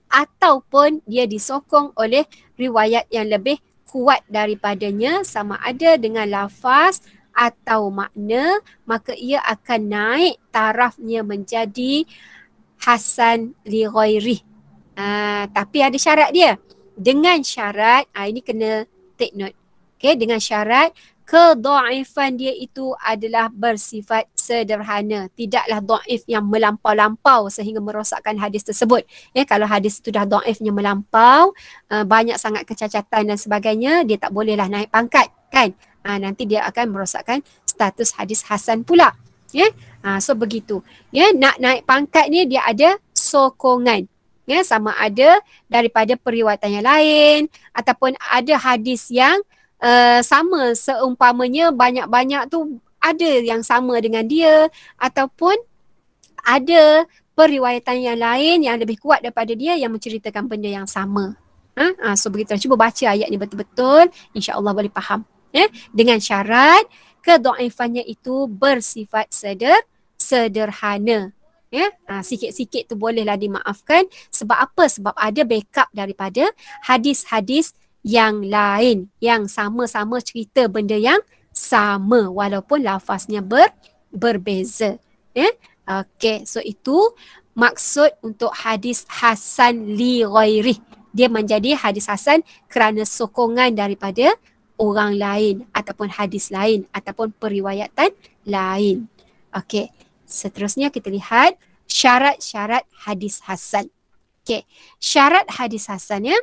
ataupun dia disokong oleh riwayat yang lebih kuat daripadanya sama ada dengan lafaz atau makna, maka ia akan naik tarafnya menjadi hasan li ghairih. Tapi ada syarat dia. Dengan syarat, ini kena take note. Okay, dengan syarat kedhaifan dia itu adalah bersifat sederhana. Tidaklah dhaif yang melampau-lampau sehingga merosakkan hadis tersebut. Kalau hadis itu dah dhaifnya melampau, banyak sangat kecacatan dan sebagainya, dia tak bolehlah naik pangkat kan. Nanti dia akan merosakkan status hadis hasan pula. So begitu. Nak naik pangkat ni dia ada sokongan. Sama ada daripada periwayatan yang lain ataupun ada hadis yang sama seumpamanya banyak-banyak tu ada yang sama dengan dia ataupun ada periwayatan yang lain yang lebih kuat daripada dia yang menceritakan benda yang sama. So begitu. Cuba baca ayat ni betul-betul, insya-Allah boleh faham. Dengan syarat kedhaifannya itu bersifat sederhana. Ya, sikit-sikit tu bolehlah dimaafkan. Sebab apa? Sebab ada backup daripada hadis-hadis yang lain yang sama-sama cerita benda yang sama walaupun lafaznya berbeza. Ya. Okey, so itu maksud untuk hadis hasan li ghairi. Dia menjadi hadis hasan kerana sokongan daripada orang lain ataupun hadis lain ataupun periwayatan lain. Okey. Seterusnya kita lihat syarat-syarat hadis hasan. Okey, syarat hadis hasan ya.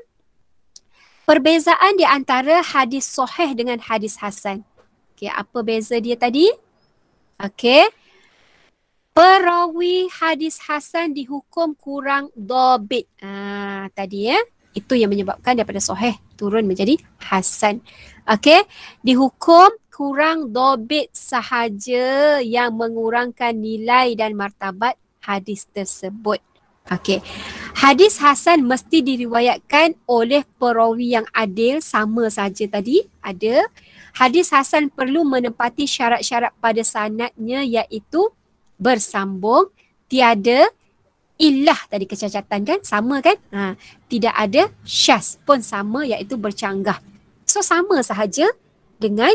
Perbezaan di antara hadis sahih dengan hadis hasan. Okey, apa beza dia tadi? Okey. Perawi hadis hasan dihukum kurang dhabit. Tadi ya. Itu yang menyebabkan daripada sahih turun menjadi hasan. Okey, dihukum kurang dhabit sahaja yang mengurangkan nilai dan martabat hadis tersebut. Okey. Hadis hasan mesti diriwayatkan oleh perawi yang adil, sama saja tadi ada. Hadis hasan perlu menepati syarat-syarat pada sanadnya iaitu bersambung, tiada illah tadi kecacatan kan, sama kan? Tidak ada syaz pun sama iaitu bercanggah. So sama sahaja dengan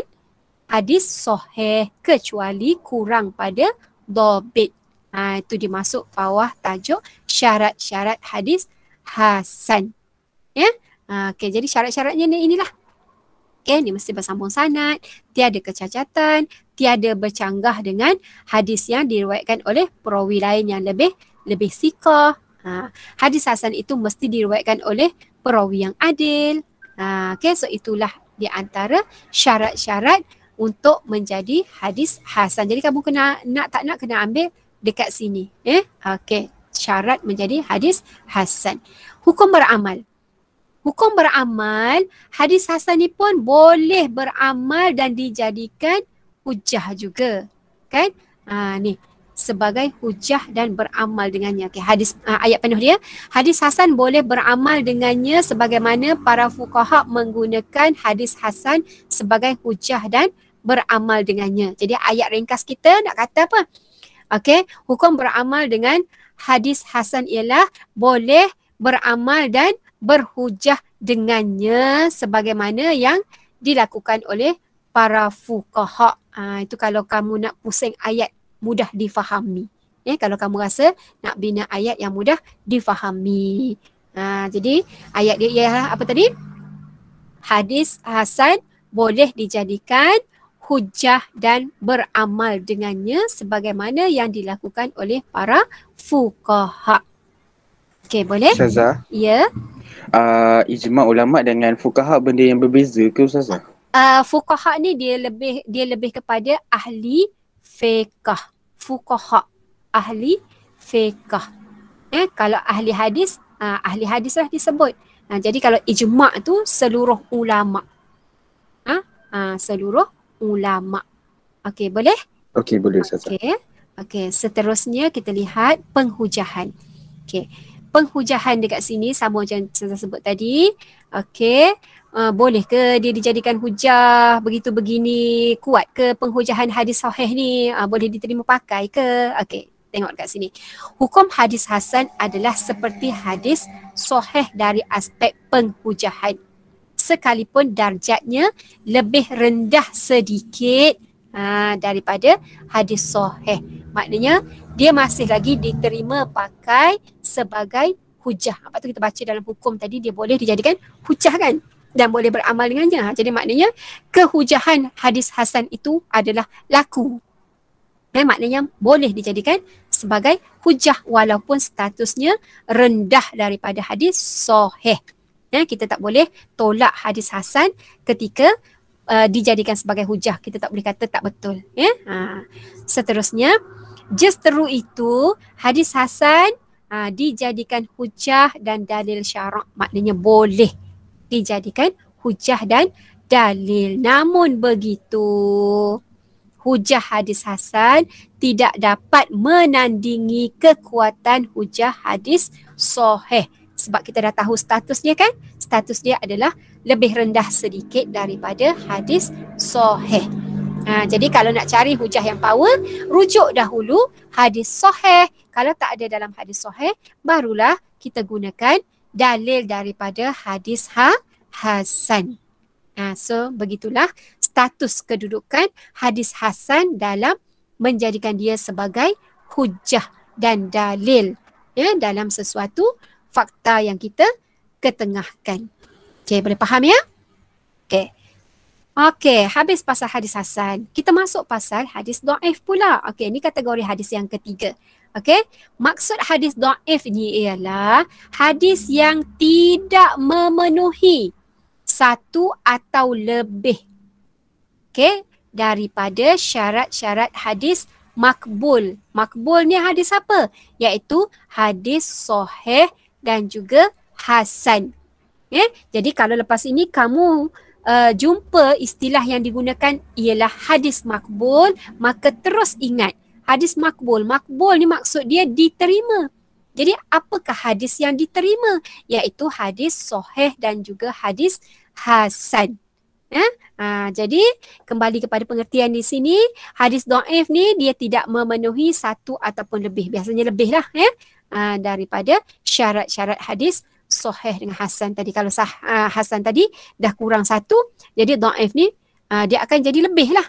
hadis sahih kecuali kurang pada dhabit. Itu dimasuk bawah tajuk syarat-syarat hadis hasan. Ya. Okey, jadi syarat-syaratnya inilah. Okey, dia mesti bersambung sanad, tiada kecacatan, tiada bercanggah dengan hadis yang diriwayatkan oleh perawi lain yang lebih siqah. Hadis hasan itu mesti diriwayatkan oleh perawi yang adil. Okey, so itulah di antara syarat-syarat untuk menjadi hadis hasan. Jadi kamu tak nak kena ambil dekat sini. Okey, syarat menjadi hadis hasan. Hukum beramal. Hukum beramal, hadis hasan ni pun boleh beramal dan dijadikan hujah juga. Kan? Ni sebagai hujah dan beramal dengannya. Okay, hadis ayat penuh dia. Hadis hasan boleh beramal dengannya sebagaimana para fuqaha menggunakan hadis hasan sebagai hujah dan beramal dengannya. Jadi ayat ringkas kita nak kata apa? Okey, hukum beramal dengan hadis hasan ialah boleh beramal dan berhujah dengannya sebagaimana yang dilakukan oleh para fuqaha. Itu kalau kamu nak pusing ayat mudah difahami. Kalau kamu rasa nak bina ayat yang mudah difahami. Jadi ayat dia ialah apa tadi? Hadis hasan boleh dijadikan hujah dan beramal dengannya sebagaimana yang dilakukan oleh para fuqaha. Okey, boleh? Ustazah, Ya. Ijma' ulama' dengan fuqaha benda yang berbeza ke Ustazah? Fuqaha ni dia lebih kepada ahli fiqh. Fuqaha, ahli fiqh. Kalau ahli hadis lah disebut. Jadi kalau ijma' tu seluruh ulama'. Seluruh ulama'. Okey, boleh? Okey, boleh Ustazah. Okey, seterusnya kita lihat penghujahan. Okey, penghujahan dekat sini sama macam saya sebut tadi. Okey, boleh ke dia dijadikan hujah begitu begini, kuat ke penghujahan hadis sahih ni, boleh diterima pakai ke? Okey, tengok dekat sini. Hukum hadis hasan adalah seperti hadis sahih dari aspek penghujahan. Sekalipun darjatnya lebih rendah sedikit daripada hadis sahih. Maknanya dia masih lagi diterima pakai sebagai hujah. Apa tu kita baca dalam hukum tadi, dia boleh dijadikan hujah kan? Dan boleh beramal dengannya. Jadi maknanya kehujahan hadis hasan itu adalah laku. Maknanya boleh dijadikan sebagai hujah walaupun statusnya rendah daripada hadis sahih. Kita tak boleh tolak hadis hasan ketika dijadikan sebagai hujah. Kita tak boleh kata tak betul. Seterusnya, justeru itu hadis hasan dijadikan hujah dan dalil syarak. Maknanya boleh dijadikan hujah dan dalil. Namun begitu, hujah hadis hasan tidak dapat menandingi kekuatan hujah hadis sahih. Sebab kita dah tahu status dia kan? Status dia adalah lebih rendah sedikit daripada hadis sahih. Jadi kalau nak cari hujah yang power, rujuk dahulu hadis sahih. Kalau tak ada dalam hadis sahih, barulah kita gunakan dalil daripada hadis hasan. So begitulah status kedudukan hadis hasan dalam menjadikan dia sebagai hujjah dan dalil dalam sesuatu fakta yang kita ketengahkan. Okey, boleh faham ya? Okey, habis pasal hadis hasan. Kita masuk pasal hadis dhaif pula. Okey, ini kategori hadis yang ketiga. Okey, maksud hadis dhaif ni ialah hadis yang tidak memenuhi satu atau lebih daripada syarat-syarat hadis makbul. Makbul ni hadis apa? Iaitu hadis sahih dan juga hasan. Jadi kalau lepas ini kamu jumpa istilah yang digunakan ialah hadis makbul, maka terus ingat hadis makbul. Makbul ni maksud dia diterima. Jadi apakah hadis yang diterima? Iaitu hadis sahih dan juga hadis hasan. Jadi kembali kepada pengertian di sini, hadis dhaif ni dia tidak memenuhi satu ataupun lebih. Biasanya lebih lah daripada syarat-syarat hadis sahih dengan hasan tadi. Kalau hasan tadi dah kurang satu, jadi dhaif ni dia akan jadi lebih lah.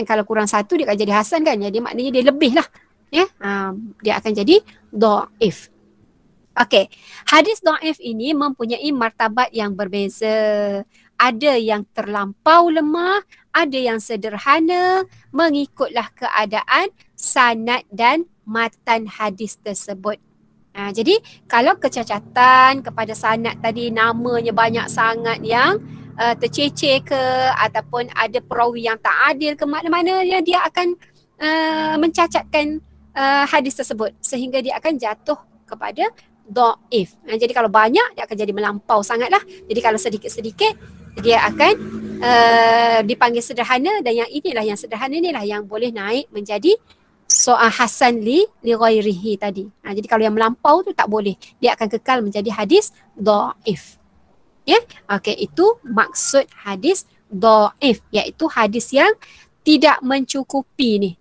Kalau kurang satu dia akan jadi hasan kan. Jadi maknanya dia lebih lah. Dia akan jadi dhaif. Okey, hadis dhaif ini mempunyai martabat yang berbeza. Ada yang terlampau lemah, ada yang sederhana, mengikutlah keadaan sanad dan matan hadis tersebut. Jadi kalau kecacatan kepada sanad tadi, namanya banyak sangat yang tercecer ke, ataupun ada perawi yang tak adil ke, mana-mana dia akan mencacatkan hadis tersebut sehingga dia akan jatuh kepada dhaif. Jadi kalau banyak dia akan jadi melampau sangatlah. Jadi kalau sedikit-sedikit dia akan dipanggil sederhana, dan yang inilah yang sederhana inilah yang boleh naik menjadi hasan li ghairihi tadi. Jadi kalau yang melampau tu tak boleh. Dia akan kekal menjadi hadis dhaif. Okey, itu maksud hadis dhaif, iaitu hadis yang tidak mencukupi ni,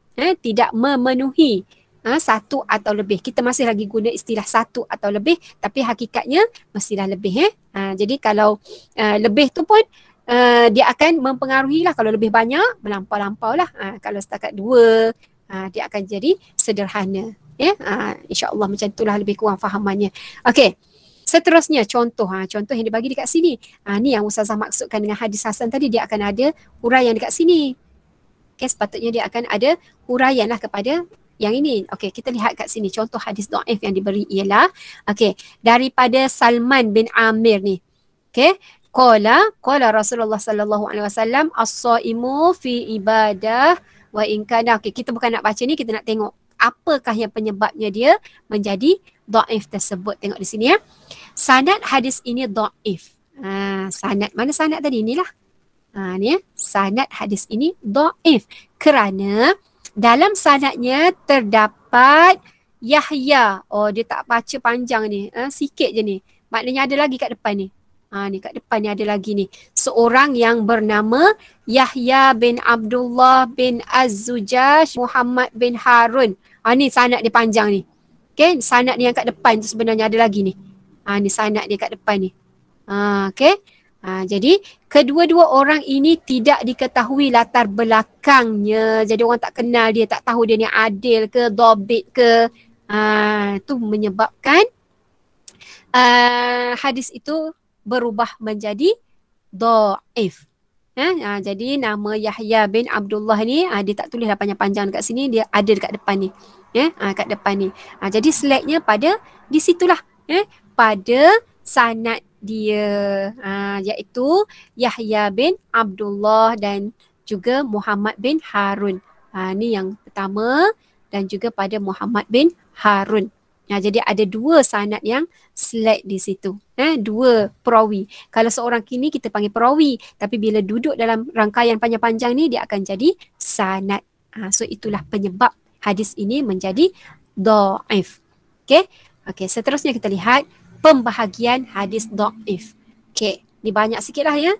tidak memenuhi satu atau lebih. Kita masih lagi guna istilah satu atau lebih, tapi hakikatnya mestilah lebih. Jadi kalau lebih tu pun dia akan mempengaruhi lah. Kalau lebih banyak, melampau-lampau lah. Kalau setakat dua, dia akan jadi sederhana. InsyaAllah macam itulah lebih kurang fahamannya. Okey, seterusnya contoh. Contoh yang dibagi dekat sini. Ni yang Ustazah maksudkan dengan hadis hasan tadi. Dia akan ada huraian dekat sini. Sepatutnya dia akan ada huraian lah kepada yang ini. Okey, kita lihat kat sini contoh hadis dhaif yang diberi ialah daripada Salman bin Amir ni. Qala Rasulullah sallallahu alaihi wasallam as-shaimu fi ibadah wa in kana. Kita bukan nak baca ni, kita nak tengok apakah yang penyebabnya dia menjadi dhaif tersebut. Tengok di sini sanad hadis ini dhaif. Sanad, mana sanad tadi? Inilah. Ni sanad hadis ini dhaif kerana dalam sanadnya terdapat Yahya. Dia tak baca panjang ni. Sikit je ni. Maknanya ada lagi kat depan ni. Ni kat depan ni ada lagi ni. Seorang yang bernama Yahya bin Abdullah bin Az-Zujaj Muhammad bin Harun. Ni sanad dia panjang ni. Sanad ni yang kat depan tu sebenarnya ada lagi ni. Ni sanad dia kat depan ni. Jadi kedua-dua orang ini tidak diketahui latar belakangnya. Jadi orang tak kenal dia, tak tahu dia ni adil ke, dhabit ke. Itu menyebabkan hadis itu berubah menjadi dhaif. Jadi nama Yahya bin Abdullah ni dia tak tulis panjang-panjang dekat sini, dia ada dekat depan ni. Kat depan ni. Jadi seleknya pada di situlah, pada sanad dia, iaitu Yahya bin Abdullah dan juga Muhammad bin Harun. Ni yang pertama, dan juga pada Muhammad bin Harun. Jadi ada dua sanad yang select di situ. Dua perawi. Kalau seorang kini kita panggil perawi, tapi bila duduk dalam rangkaian panjang-panjang ni dia akan jadi sanad. So itulah penyebab hadis ini menjadi dhaif. Okey, seterusnya kita lihat pembahagian hadis dhaif. Ni banyak sikit lah ya.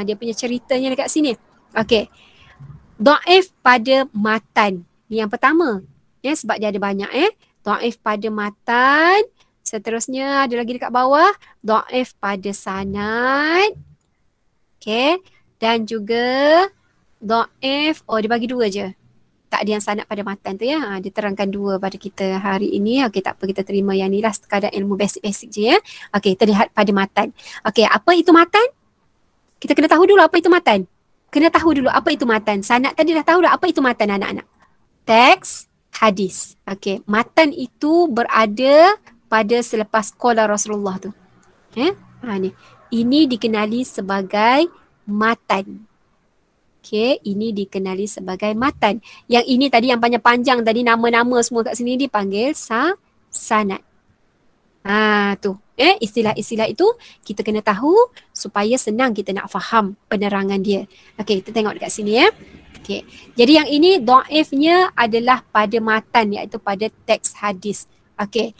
Dia punya ceritanya dekat sini. Dhaif pada matan. Ni yang pertama. Sebab dia ada banyak. dhaif pada matan. Seterusnya ada lagi dekat bawah, dhaif pada sanad. Okey. Dan juga dhaif, dia bagi 2 je. Tak ada yang sanad pada matan tu ya. Dia terangkan 2 pada kita hari ini. Okey, tak apa, kita terima yang ni lah, sekadar ilmu basic-basic je ya. Okey, terlihat pada matan. Okey, apa itu matan? Kita kena tahu dulu apa itu matan. Kena tahu dulu apa itu matan. Sanad tadi dah tahu dah apa itu matan anak-anak. Teks hadis. Okey, matan itu berada pada selepas qala Rasulullah tu. Ni. Ini dikenali sebagai matan. Okey, ini dikenali sebagai matan. Yang ini tadi yang panjang-panjang tadi, nama-nama semua kat sini dipanggil sanad. Tu. Istilah-istilah itu kita kena tahu supaya senang kita nak faham penerangan dia. Okey, kita tengok dekat sini ya. Okey. Jadi yang ini dhaifnya adalah pada matan, iaitu pada teks hadis. Okey.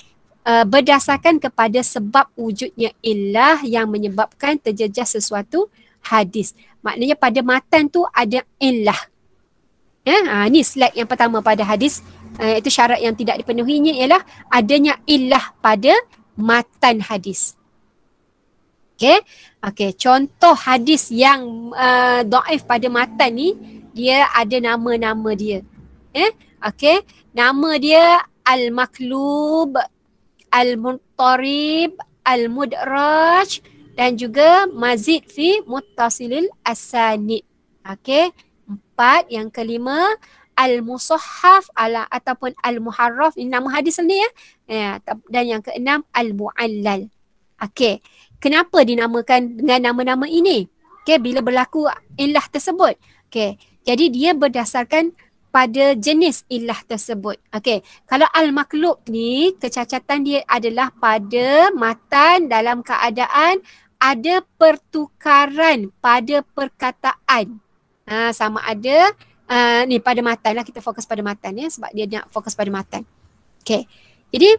Berdasarkan kepada sebab wujudnya illah yang menyebabkan terjejas sesuatu hadis. Maknanya pada matan tu ada illah. Ni slide yang pertama pada hadis. Itu syarat yang tidak dipenuhinya ialah adanya illah pada matan hadis. Okey, contoh hadis yang dhaif pada matan ni, dia ada nama-nama dia. Okey, nama dia al-maklub, al-muttarib, al-mudraj dan juga mazid fi muttasilil asanid. Okey, 4. Yang kelima al-musahhaf ataupun al-muharraf, ini nama hadis ni ya. Dan yang keenam al-mu'allal. Okey, kenapa dinamakan dengan nama-nama ini? Okey, bila berlaku illah tersebut. Okey, jadi dia berdasarkan pada jenis illah tersebut. Okey, kalau al-maklub ni kecacatan dia adalah pada matan dalam keadaan ada pertukaran pada perkataan. Sama ada ni pada matan lah, kita fokus pada matan ya, sebab dia nak fokus pada matan. Okey. Jadi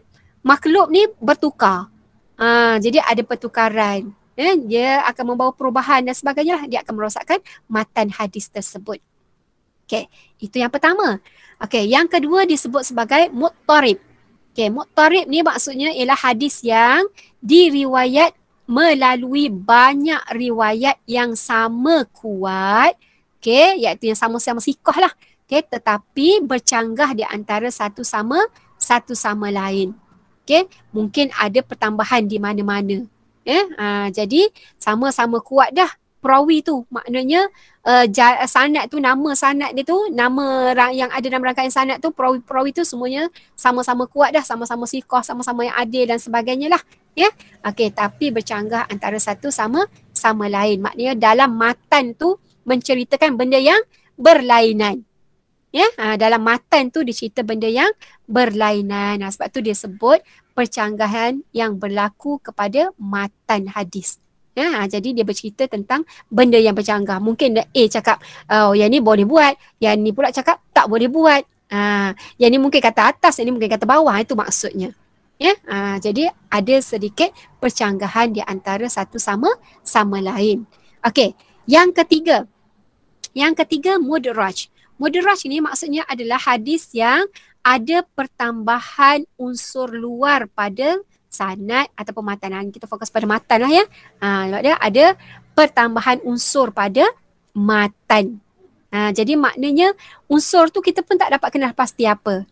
maklub ni bertukar. Jadi ada pertukaran. Dia akan membawa perubahan dan sebagainya lah. Dia akan merosakkan matan hadis tersebut. Okey, itu yang pertama. Okey, yang kedua disebut sebagai muttarib. Okey, muttarib ni maksudnya ialah hadis yang diriwayat melalui banyak riwayat yang sama kuat. Okey, iaitu yang sama-sama sikoh lah. Okey, tetapi bercanggah di antara satu sama lain. Okey, mungkin ada pertambahan di mana-mana. Jadi sama-sama kuat dah perawi tu. Maknanya sanad tu, nama sanad dia tu, nama yang ada dalam rangkaian sanad tu, perawi tu semuanya sama-sama kuat dah, sama-sama sikoh, sama-sama yang adil dan sebagainya lah. Ya. Okey, tapi bercanggah antara satu sama lain. Maknanya dalam matan tu menceritakan benda yang berlainan. Ya, dalam matan tu dicerita benda yang berlainan. Sebab tu dia sebut percanggahan yang berlaku kepada matan hadis. Jadi dia bercerita tentang benda yang bercanggah. Mungkin A cakap, yang ni boleh buat, yang ni pula cakap tak boleh buat. Yang ni mungkin kata atas, yang ni mungkin kata bawah. Itu maksudnya. Ya, jadi ada sedikit percanggahan di antara satu sama lain. Okey, yang ketiga mudraj. Mudraj ini maksudnya adalah hadis yang ada pertambahan unsur luar pada sanad ataupun matan. Kita fokus pada matan lah ya. Sebab dia ada pertambahan unsur pada matan. Jadi maknanya unsur tu kita pun tak dapat kenal pasti apa.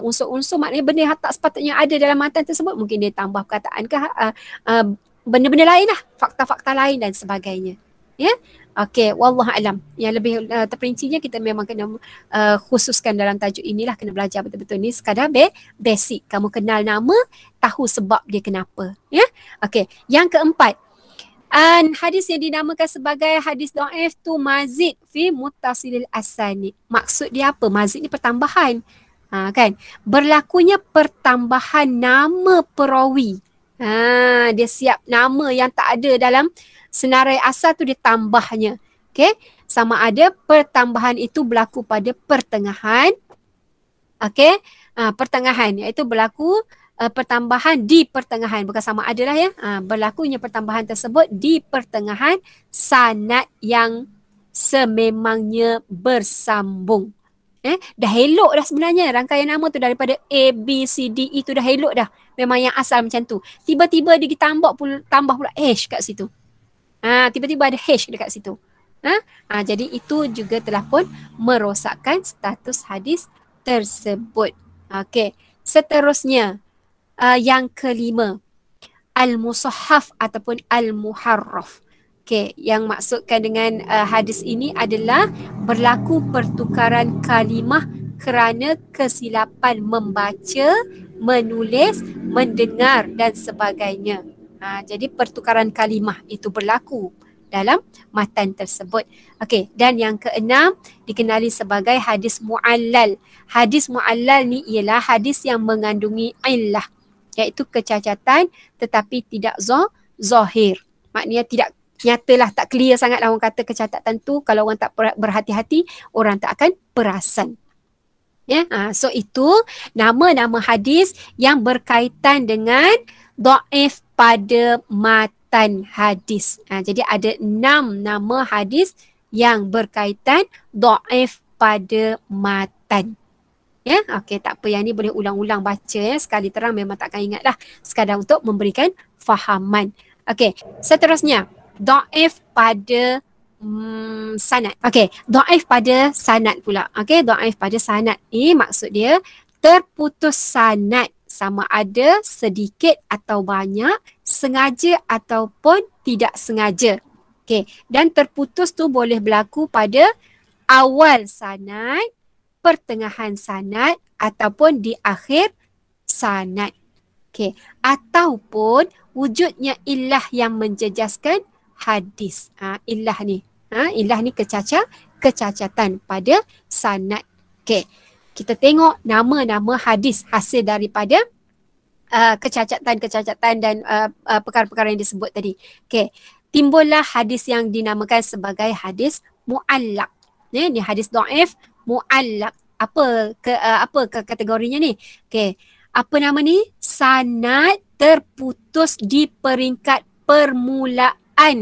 Unsur-unsur maknanya benda yang tak sepatutnya ada dalam matan tersebut. Mungkin dia tambah perkataan ke benda-benda lain lah. Fakta-fakta lain dan sebagainya. Ya. Okey, wallahu alam. Yang lebih terperincinya kita memang kena khususkan dalam tajuk inilah, kena belajar betul-betul ni sekadar basic. Kamu kenal nama, tahu sebab dia kenapa. Ya. Okey, yang keempat. Hadis yang dinamakan sebagai hadis dhaif tu mazid fi muttasilil asanid. Maksud dia apa? Mazid ni pertambahan. Kan? Berlakunya pertambahan nama perawi. Dia siap nama yang tak ada dalam senarai asal tu dia tambahnya. Okey, sama ada pertambahan itu berlaku pada pertengahan. Okey, pertengahan iaitu berlaku pertambahan di pertengahan, bukan sama ada lah ya. Berlakunya pertambahan tersebut di pertengahan sanad yang sememangnya bersambung. Dah elok dah sebenarnya rangkaian nama tu, daripada A, B, C, D, E tu dah elok dah. Memang yang asal macam tu. Tiba-tiba dia tambah pula H kat situ. Tiba-tiba ada H dekat situ. Jadi itu juga telah pun merosakkan status hadis tersebut. Okey. Seterusnya, yang kelima, al-musahhaf ataupun al-muharraf. Okey, yang maksudkan dengan hadis ini adalah berlaku pertukaran kalimah kerana kesilapan membaca, menulis, mendengar dan sebagainya. Jadi pertukaran kalimah itu berlaku dalam matan tersebut. Okey, dan yang keenam dikenali sebagai hadis mu'allal. Hadis mu'allal ni ialah hadis yang mengandungi illah, iaitu kecacatan tetapi tidak zahir. Maknanya tidak nyatalah, tak clear sangat lah orang kata kecacatan tu. Kalau orang tak berhati-hati, orang tak akan perasan. So itu nama-nama hadis yang berkaitan dengan dhaif pada matan hadis. Jadi ada 6 nama hadis yang berkaitan dhaif pada matan. Okey, tak apa, yang ni boleh ulang-ulang baca sekali terang, memang takkan ingat lah, sekadar untuk memberikan fahaman. Okey, seterusnya dhaif pada sanad. Okey, dhaif pada sanad pula. Okey, dhaif pada sanad ni maksud dia terputus sanad, sama ada sedikit atau banyak, sengaja ataupun tidak sengaja. Okey, dan terputus tu boleh berlaku pada awal sanad, pertengahan sanad ataupun di akhir sanad. Okey, ataupun wujudnya illah yang menjejaskan hadis. Illah ni kecacatan pada sanad. Okey, kita tengok nama-nama hadis hasil daripada kecacatan dan perkara-perkara yang disebut tadi. Okey, timbullah hadis yang dinamakan sebagai hadis mu'allaq. Ni hadis dhaif mu'allaq. Apa kategorinya ni? Okey, apa nama ni? Sanad terputus di peringkat permulaan.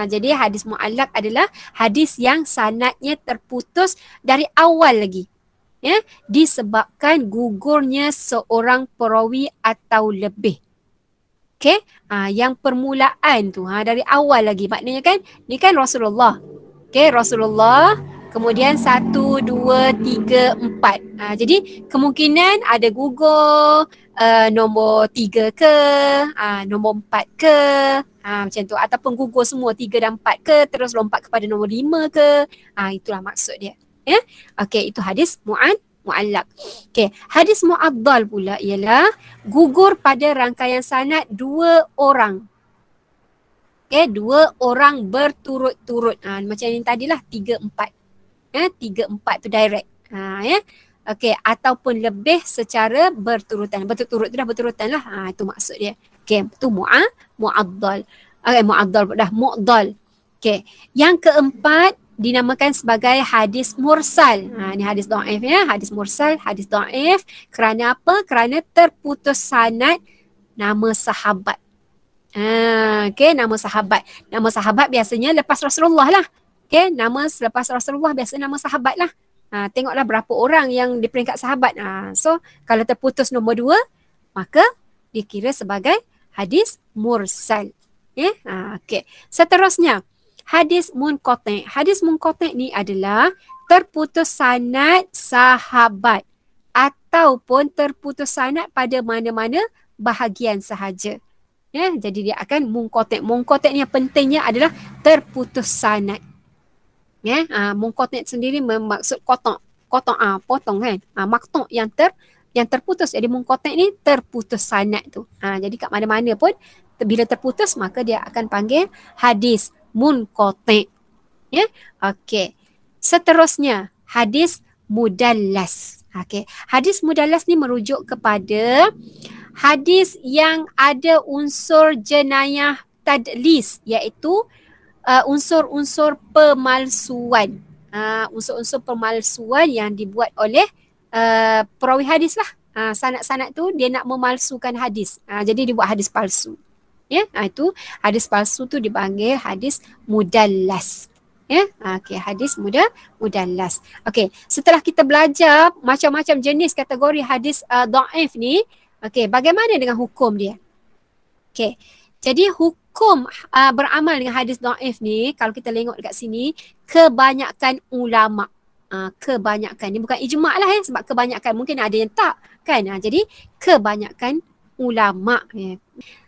Jadi hadis mu'allaq adalah hadis yang sanadnya terputus dari awal lagi. Disebabkan gugurnya seorang perawi atau lebih. Okey, yang permulaan tu dari awal lagi. Maknanya kan, ni kan Rasulullah. Okey, Rasulullah, kemudian 1, 2, 3, 4. Jadi kemungkinan ada gugur nombor 3 ke, nombor 4 ke, macam tu. Ataupun gugur semua 3 dan 4 ke, terus lompat kepada nombor 5 ke. Itulah maksud dia. Okey, itu hadis mu'allaq. Okey, hadis mu'addal pula ialah gugur pada rangkaian sanad 2 orang. Okey, 2 orang berturut-turut. Macam yang tadilah 3, 4. 3, 4 tu direct. Okey, ataupun lebih secara berturutan. Berturut-turut tu dah berturutan lah. Itu maksud dia. Okey, itu mu'addal. Mu'addal dah, mu'dal. Okey, yang keempat dinamakan sebagai hadis mursal. Ni hadis dhaif hadis mursal, hadis dhaif. Kerana apa? Kerana terputus sanad nama sahabat. Okey, nama sahabat. Nama sahabat biasanya lepas Rasulullah lah. Okey, nama selepas Rasulullah biasa nama sahabat lah. Tengoklah berapa orang yang di peringkat sahabat. So kalau terputus nombor 2, maka dikira sebagai hadis mursal. Okey. Seterusnya hadis munqati'. Hadis munqati' ni adalah terputus sanad sahabat ataupun terputus sanad pada mana-mana bahagian sahaja. Jadi dia akan munqati'. Munqati' ni yang pentingnya adalah terputus sanad. Munqati' sendiri bermaksud potong kan. Maqtu' yang terputus. Jadi munqati' ni terputus sanad tu. Jadi kat mana-mana pun bila terputus maka dia akan panggil hadis munqati'. Okey. Seterusnya hadis mudallas. Okey. Hadis mudallas ni merujuk kepada hadis yang ada unsur jenayah tadlis, iaitu unsur-unsur pemalsuan. Unsur-unsur pemalsuan yang dibuat oleh perawi hadis lah. Sanad-sanad tu dia nak memalsukan hadis. Jadi dia buat hadis palsu. Itu hadis palsu tu dipanggil hadis mudallas. Ya, okey, hadis mudallas. Okey, setelah kita belajar macam-macam jenis kategori hadis dhaif ni, okey, bagaimana dengan hukum dia? Okey. Jadi hukum beramal dengan hadis dhaif ni, kalau kita tengok dekat sini, kebanyakan ulama, kebanyakan ni bukan ijma' lah sebab kebanyakan mungkin ada yang tak kan. Jadi kebanyakan ulama,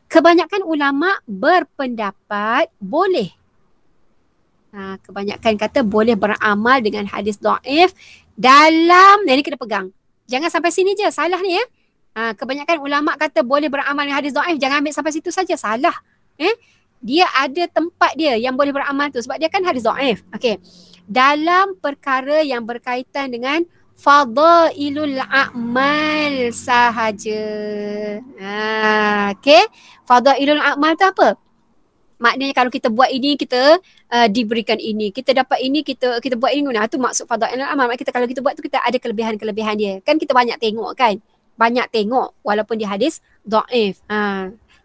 kebanyakan ulama berpendapat boleh. Kebanyakan kata boleh beramal dengan hadis dhaif dalam, ini kena pegang. Jangan sampai sini je, salah ni ya. Kebanyakan ulama kata boleh beramal dengan hadis dhaif, jangan ambil sampai situ saja, salah. Dia ada tempat dia yang boleh beramal tu sebab dia kan hadis dhaif. Okey. Dalam perkara yang berkaitan dengan fadailul a'mal sahaja. Okey. Fadailul a'mal tu apa? Maknanya kalau kita buat ini, kita diberikan ini. Kita dapat ini, kita buat ini. Itu maksud fadailul a'mal. Kita kalau kita buat tu, kita ada kelebihan-kelebihan dia. Kan kita banyak tengok kan. Banyak tengok walaupun dia hadis dhaif.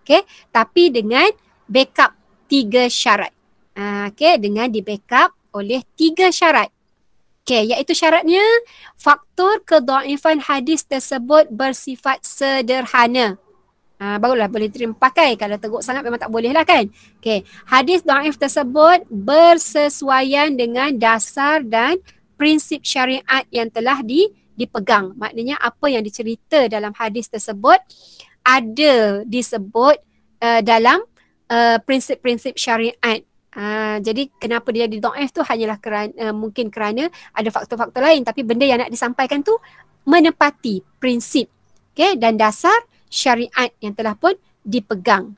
Okay. Tapi dengan backup 3 syarat. Okay. Dengan di backup oleh 3 syarat. Okay. Iaitu syaratnya faktor kedhaifan hadis tersebut bersifat sederhana. Barulah boleh terima pakai. Kalau teruk sangat memang tak boleh lah kan. Okay. Hadis dhaif tersebut bersesuaian dengan dasar dan prinsip syariat yang telah dipegang. Maknanya apa yang dicerita dalam hadis tersebut ada disebut dalam prinsip-prinsip syariat. Jadi kenapa dia jadi dhaif tu hanyalah mungkin kerana ada faktor-faktor lain, tapi benda yang nak disampaikan tu menepati prinsip, okay, dan dasar syariat yang telah pun dipegang.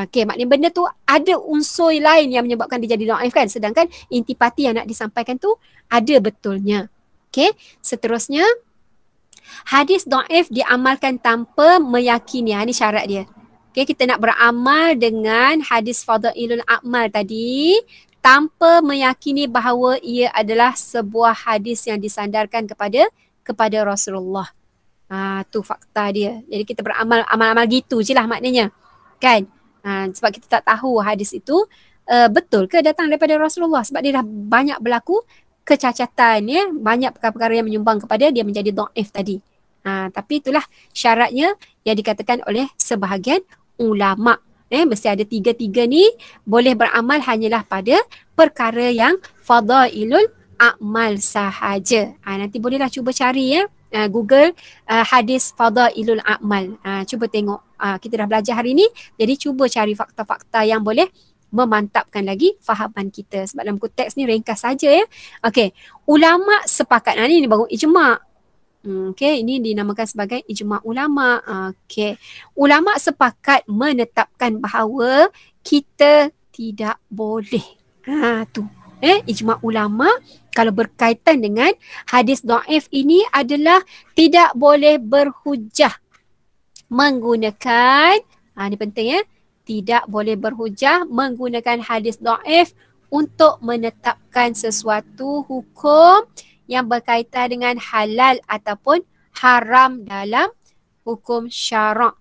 Okay, maknanya benda tu ada unsur lain yang menyebabkan dia jadi dhaif kan, sedangkan intipati yang nak disampaikan tu ada betulnya. Okay, seterusnya hadis dhaif diamalkan tanpa meyakini. Ini syarat dia. Okay, kita nak beramal dengan hadis fadailul a'mal tadi tanpa meyakini bahawa ia adalah sebuah hadis yang disandarkan kepada Rasulullah. Tu fakta dia. Jadi kita beramal amal-amal gitu je lah maknanya. Kan? Sebab kita tak tahu hadis itu betul ke datang daripada Rasulullah. Sebab dia dah banyak berlaku kecacatan ya. Banyak perkara-perkara yang menyumbang kepada dia menjadi dhaif tadi. Tapi itulah syaratnya yang dikatakan oleh sebahagian ulama. Mesti ada 3-3 ni boleh beramal hanyalah pada perkara yang fadailul a'mal sahaja. Nanti bolehlah cuba cari ya. Google hadis fadailul a'mal. Cuba tengok. Kita dah belajar hari ni. Jadi cuba cari fakta-fakta yang boleh memantapkan lagi fahaman kita. Sebab dalam buku teks ni ringkas saja ya. Okey. Ulama sepakat. Ini baru ijma'. Okey, ini dinamakan sebagai ijma' ulama. Okey. Ulama sepakat menetapkan bahawa kita tidak boleh. Tu. Ijma' ulama kalau berkaitan dengan hadis dhaif ini adalah tidak boleh berhujah menggunakan, ini penting ya, tidak boleh berhujah menggunakan hadis dhaif untuk menetapkan sesuatu hukum yang berkaitan dengan halal ataupun haram dalam hukum syarak.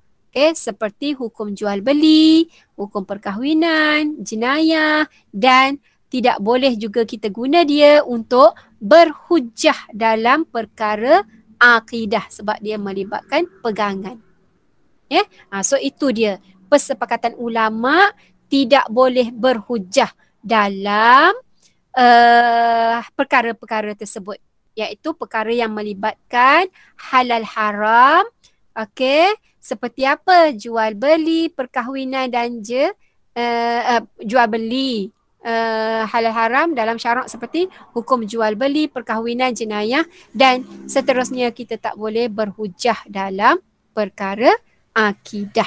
Seperti hukum jual beli, hukum perkahwinan, jenayah, dan tidak boleh juga kita guna dia untuk berhujah dalam perkara akidah sebab dia melibatkan pegangan. So itu dia persepakatan ulama tidak boleh berhujah dalam perkara-perkara tersebut, iaitu perkara yang melibatkan halal haram. Okey, seperti apa? Jual beli, perkahwinan dan jual beli, halal haram dalam syarak seperti hukum jual beli, perkahwinan, jenayah dan seterusnya. Kita tak boleh berhujah dalam perkara akidah.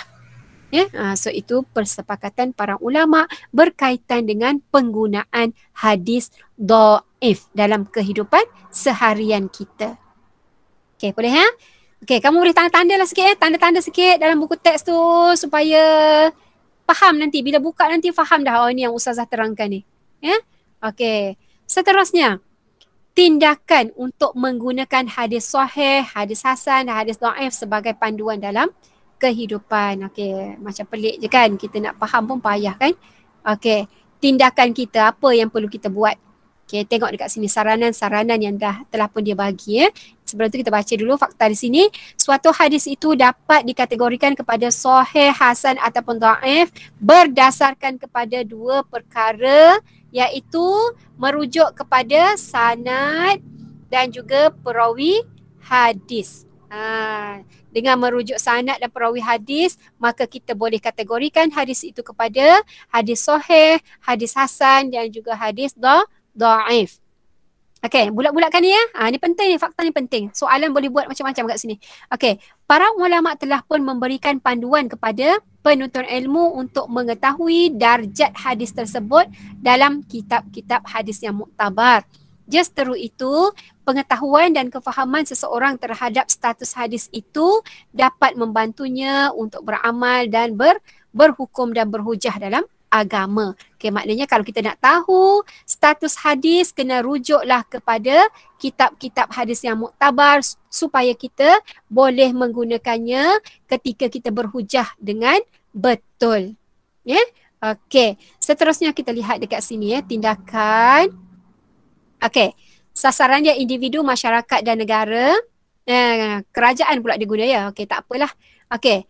So itu persepakatan para ulama berkaitan dengan penggunaan hadis dhaif dalam kehidupan seharian kita. Okey, boleh ha? Okey, kamu boleh tanda-tanda lah sikit tanda-tanda sikit dalam buku teks tu supaya faham nanti. Bila buka nanti faham dah, ini yang Ustazah terangkan ni. Okey, seterusnya tindakan untuk menggunakan hadis sahih, hadis hasan dan hadis dhaif sebagai panduan dalam kehidupan. Okey, macam pelik je kan, kita nak faham pun payah kan. Okey, tindakan kita apa yang perlu kita buat. Okay, tengok dekat sini saranan-saranan yang telah pun dia bagi. Sebelum tu kita baca dulu fakta di sini. Suatu hadis itu dapat dikategorikan kepada sahih, hasan ataupun dhaif berdasarkan kepada dua perkara, iaitu merujuk kepada sanad dan juga perawi hadis. Dengan merujuk sanad dan perawi hadis, maka kita boleh kategorikan hadis itu kepada hadis sahih, hadis hasan dan juga hadis dhaif. Okey, bulat-bulatkan ni ya. Ni penting ni, fakta ni penting. Soalan boleh buat macam-macam kat sini. Okey, para ulama telah pun memberikan panduan kepada penuntut ilmu untuk mengetahui darjat hadis tersebut dalam kitab-kitab hadis yang muktabar. Justeru itu, pengetahuan dan kefahaman seseorang terhadap status hadis itu dapat membantunya untuk beramal dan berhukum dan berhujah dalam agama. Okay, maknanya kalau kita nak tahu status hadis, kena rujuklah kepada kitab-kitab hadis yang muktabar supaya kita boleh menggunakannya ketika kita berhujah dengan betul. Ya? Okey, seterusnya kita lihat dekat sini ya, tindakan. Okey, sasaran dia individu, masyarakat dan negara. Kerajaan pula diguna ya. Okey, tak apalah. Okey.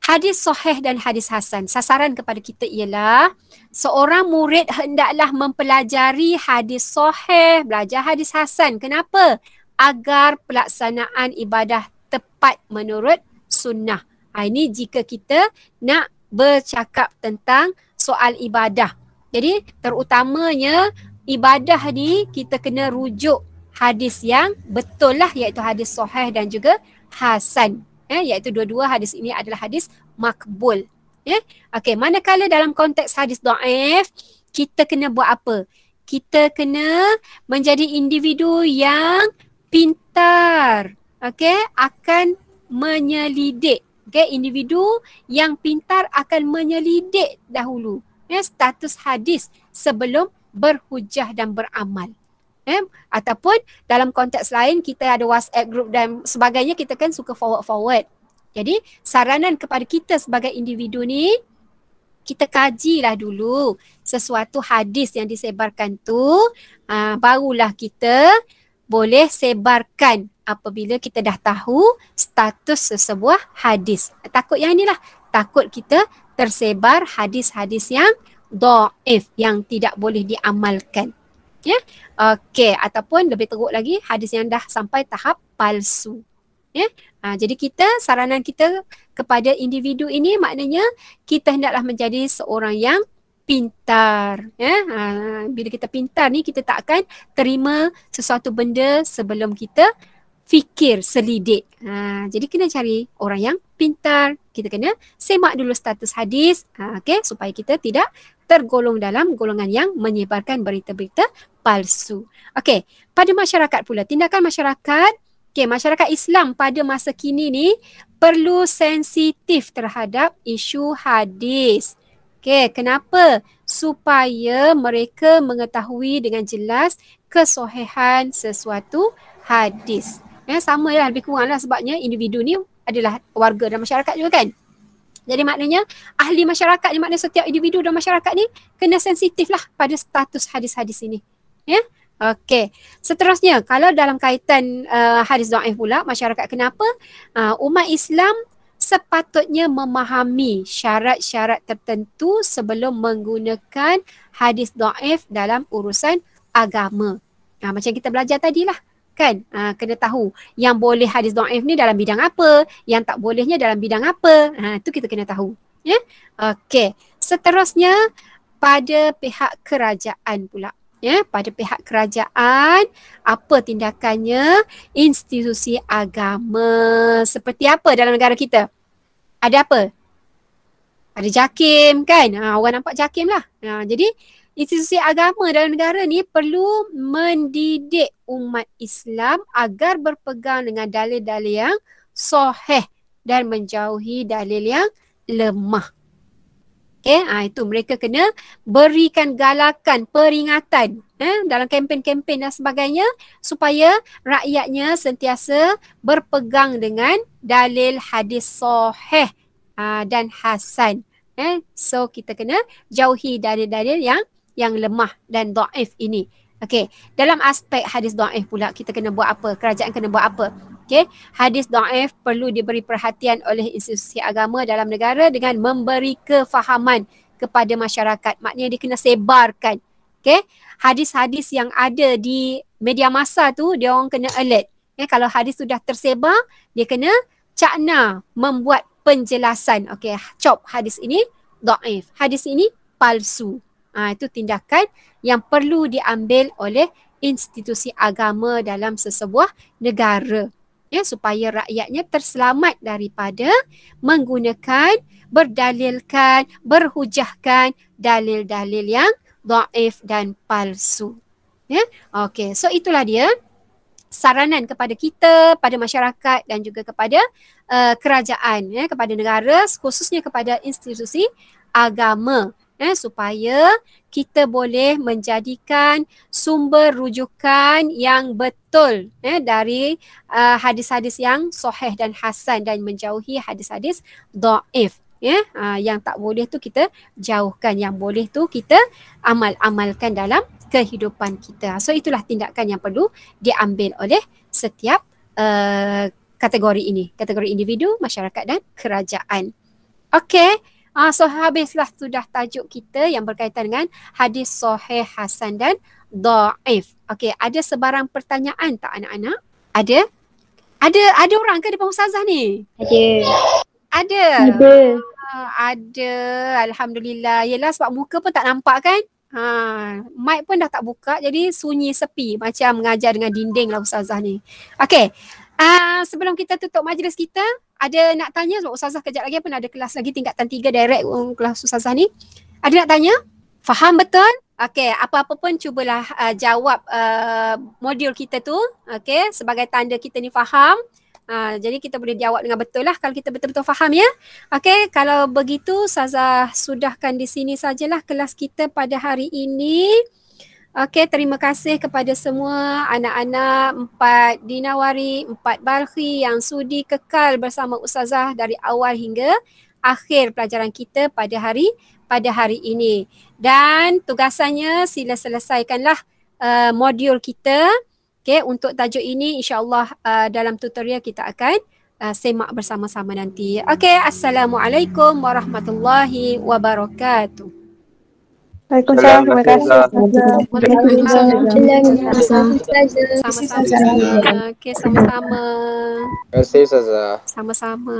Hadis sahih dan hadis hasan. Sasaran kepada kita ialah seorang murid hendaklah mempelajari hadis sahih, belajar hadis hasan. Kenapa? Agar pelaksanaan ibadah tepat menurut sunnah. Ini jika kita nak bercakap tentang soal ibadah. Jadi terutamanya ibadah ni kita kena rujuk hadis yang betul lah, iaitu hadis sahih dan juga hasan. Iaitu dua-dua hadis ini adalah hadis makbul. Okey, manakala dalam konteks hadis dhaif, kita kena buat apa? Kita kena menjadi individu yang pintar. Okey, akan menyelidik. Okey, individu yang pintar akan menyelidik dahulu status hadis sebelum berhujah dan beramal. Ataupun dalam konteks lain kita ada WhatsApp group dan sebagainya, kita kan suka forward. Jadi saranan kepada kita sebagai individu ni, kita kajilah dulu sesuatu hadis yang disebarkan tu, barulah kita boleh sebarkan apabila kita dah tahu status sesebuah hadis. Takut yang inilah, takut kita tersebar hadis-hadis yang dhaif, yang tidak boleh diamalkan. Ya, okey, ataupun lebih teruk lagi, hadis yang dah sampai tahap palsu. Ya, jadi saranan kita kepada individu ini maknanya kita hendaklah menjadi seorang yang pintar. Ya, bila kita pintar ni, kita tak akan terima sesuatu benda sebelum kita fikir, selidik. Jadi kena cari orang yang pintar. Kita kena semak dulu status hadis, okey, supaya kita tidak tergolong dalam golongan yang menyebarkan berita-berita palsu. Okey, pada masyarakat pula, tindakan masyarakat. Okey, masyarakat Islam pada masa kini ni perlu sensitif terhadap isu hadis. Okey, kenapa? Supaya mereka mengetahui dengan jelas kesohihan sesuatu hadis. Samalah, lebih kuranglah, sebabnya individu ni adalah warga dan masyarakat juga kan. Jadi maknanya ahli masyarakat ni, maknanya setiap individu dan masyarakat ni kena sensitif lah pada status hadis-hadis ini. Ya, okey. Seterusnya, kalau dalam kaitan hadis dhaif pula, masyarakat kenapa? Umat Islam sepatutnya memahami syarat-syarat tertentu sebelum menggunakan hadis dhaif dalam urusan agama. Macam kita belajar tadilah. Kan, kena tahu yang boleh hadis dhaif ni dalam bidang apa, yang tak bolehnya dalam bidang apa. Itu kita kena tahu. Ya, okey. Seterusnya, pada pihak kerajaan pula. Ya, pada pihak kerajaan, apa tindakannya? Institusi agama seperti apa dalam negara kita? Ada apa? Ada JAKIM kan? Orang nampak JAKIM lah. Jadi institusi agama dalam negara ni perlu mendidik umat Islam agar berpegang dengan dalil-dalil yang sahih dan menjauhi dalil yang lemah. Itu mereka kena berikan galakan, peringatan dalam kempen-kempen dan sebagainya supaya rakyatnya sentiasa berpegang dengan dalil hadis sahih dan hasan. So kita kena jauhi dalil-dalil yang lemah dan dhaif ini. Okey, dalam aspek hadis dhaif pula kita kena buat apa? Kerajaan kena buat apa? Okey, hadis dhaif perlu diberi perhatian oleh institusi agama dalam negara dengan memberi kefahaman kepada masyarakat. Maknanya dia kena sebarkan. Okey, hadis-hadis yang ada di media massa tu dia orang kena alert. Kalau hadis sudah tersebar, dia kena cakna membuat penjelasan. Okey, cop hadis ini dhaif, hadis ini palsu. Itu tindakan yang perlu diambil oleh institusi agama dalam sesebuah negara, supaya rakyatnya terselamat daripada menggunakan, berdalilkan, berhujahkan dalil-dalil yang dhaif dan palsu. Okey, so itulah dia saranan kepada kita, pada masyarakat dan juga kepada kerajaan, kepada negara, khususnya kepada institusi agama, supaya kita boleh menjadikan sumber rujukan yang betul dari hadis-hadis yang sahih dan hasan dan menjauhi hadis-hadis dhaif. Yang tak boleh tu kita jauhkan, yang boleh tu kita amalkan dalam kehidupan kita. So itulah tindakan yang perlu diambil oleh setiap kategori ini, kategori individu, masyarakat dan kerajaan. Okey. So habislah sudah tajuk kita yang berkaitan dengan hadis sahih, hasan dan dhaif. Okey, ada sebarang pertanyaan tak anak-anak? Ada? Ada orang ke depan ustazah ni? Ada. Ada. Alhamdulillah. Yelah sebab muka pun tak nampak kan? Mic pun dah tak buka jadi sunyi sepi macam mengajar dengan dinding lah ustazah ni. Okey. Sebelum kita tutup majlis kita, ada nak tanya sebab ustazah kejap lagi pun ada kelas lagi tingkatan 3 direct kelas ustazah ni. Ada nak tanya? Faham betul? Okey, apa-apa pun cubalah jawab modul kita tu, okey, sebagai tanda kita ni faham. Jadi kita boleh jawab dengan betul lah kalau kita betul-betul faham ya. Okey, kalau begitu ustazah sudahkan di sini sajalah kelas kita pada hari ini. Okey, terima kasih kepada semua anak-anak 4 Dinawari, 4 Balkhi yang sudi kekal bersama ustazah dari awal hingga akhir pelajaran kita pada hari ini. Dan tugasannya sila selesaikanlah modul kita. Okey, untuk tajuk ini insya-Allah dalam tutorial kita akan semak bersama-sama nanti. Okey, Assalamualaikum warahmatullahi wabarakatuh. Waalaikumsalam. Terima kasih. Sama-sama. Okey, sama-sama. Terima kasih ustazah. Sama-sama.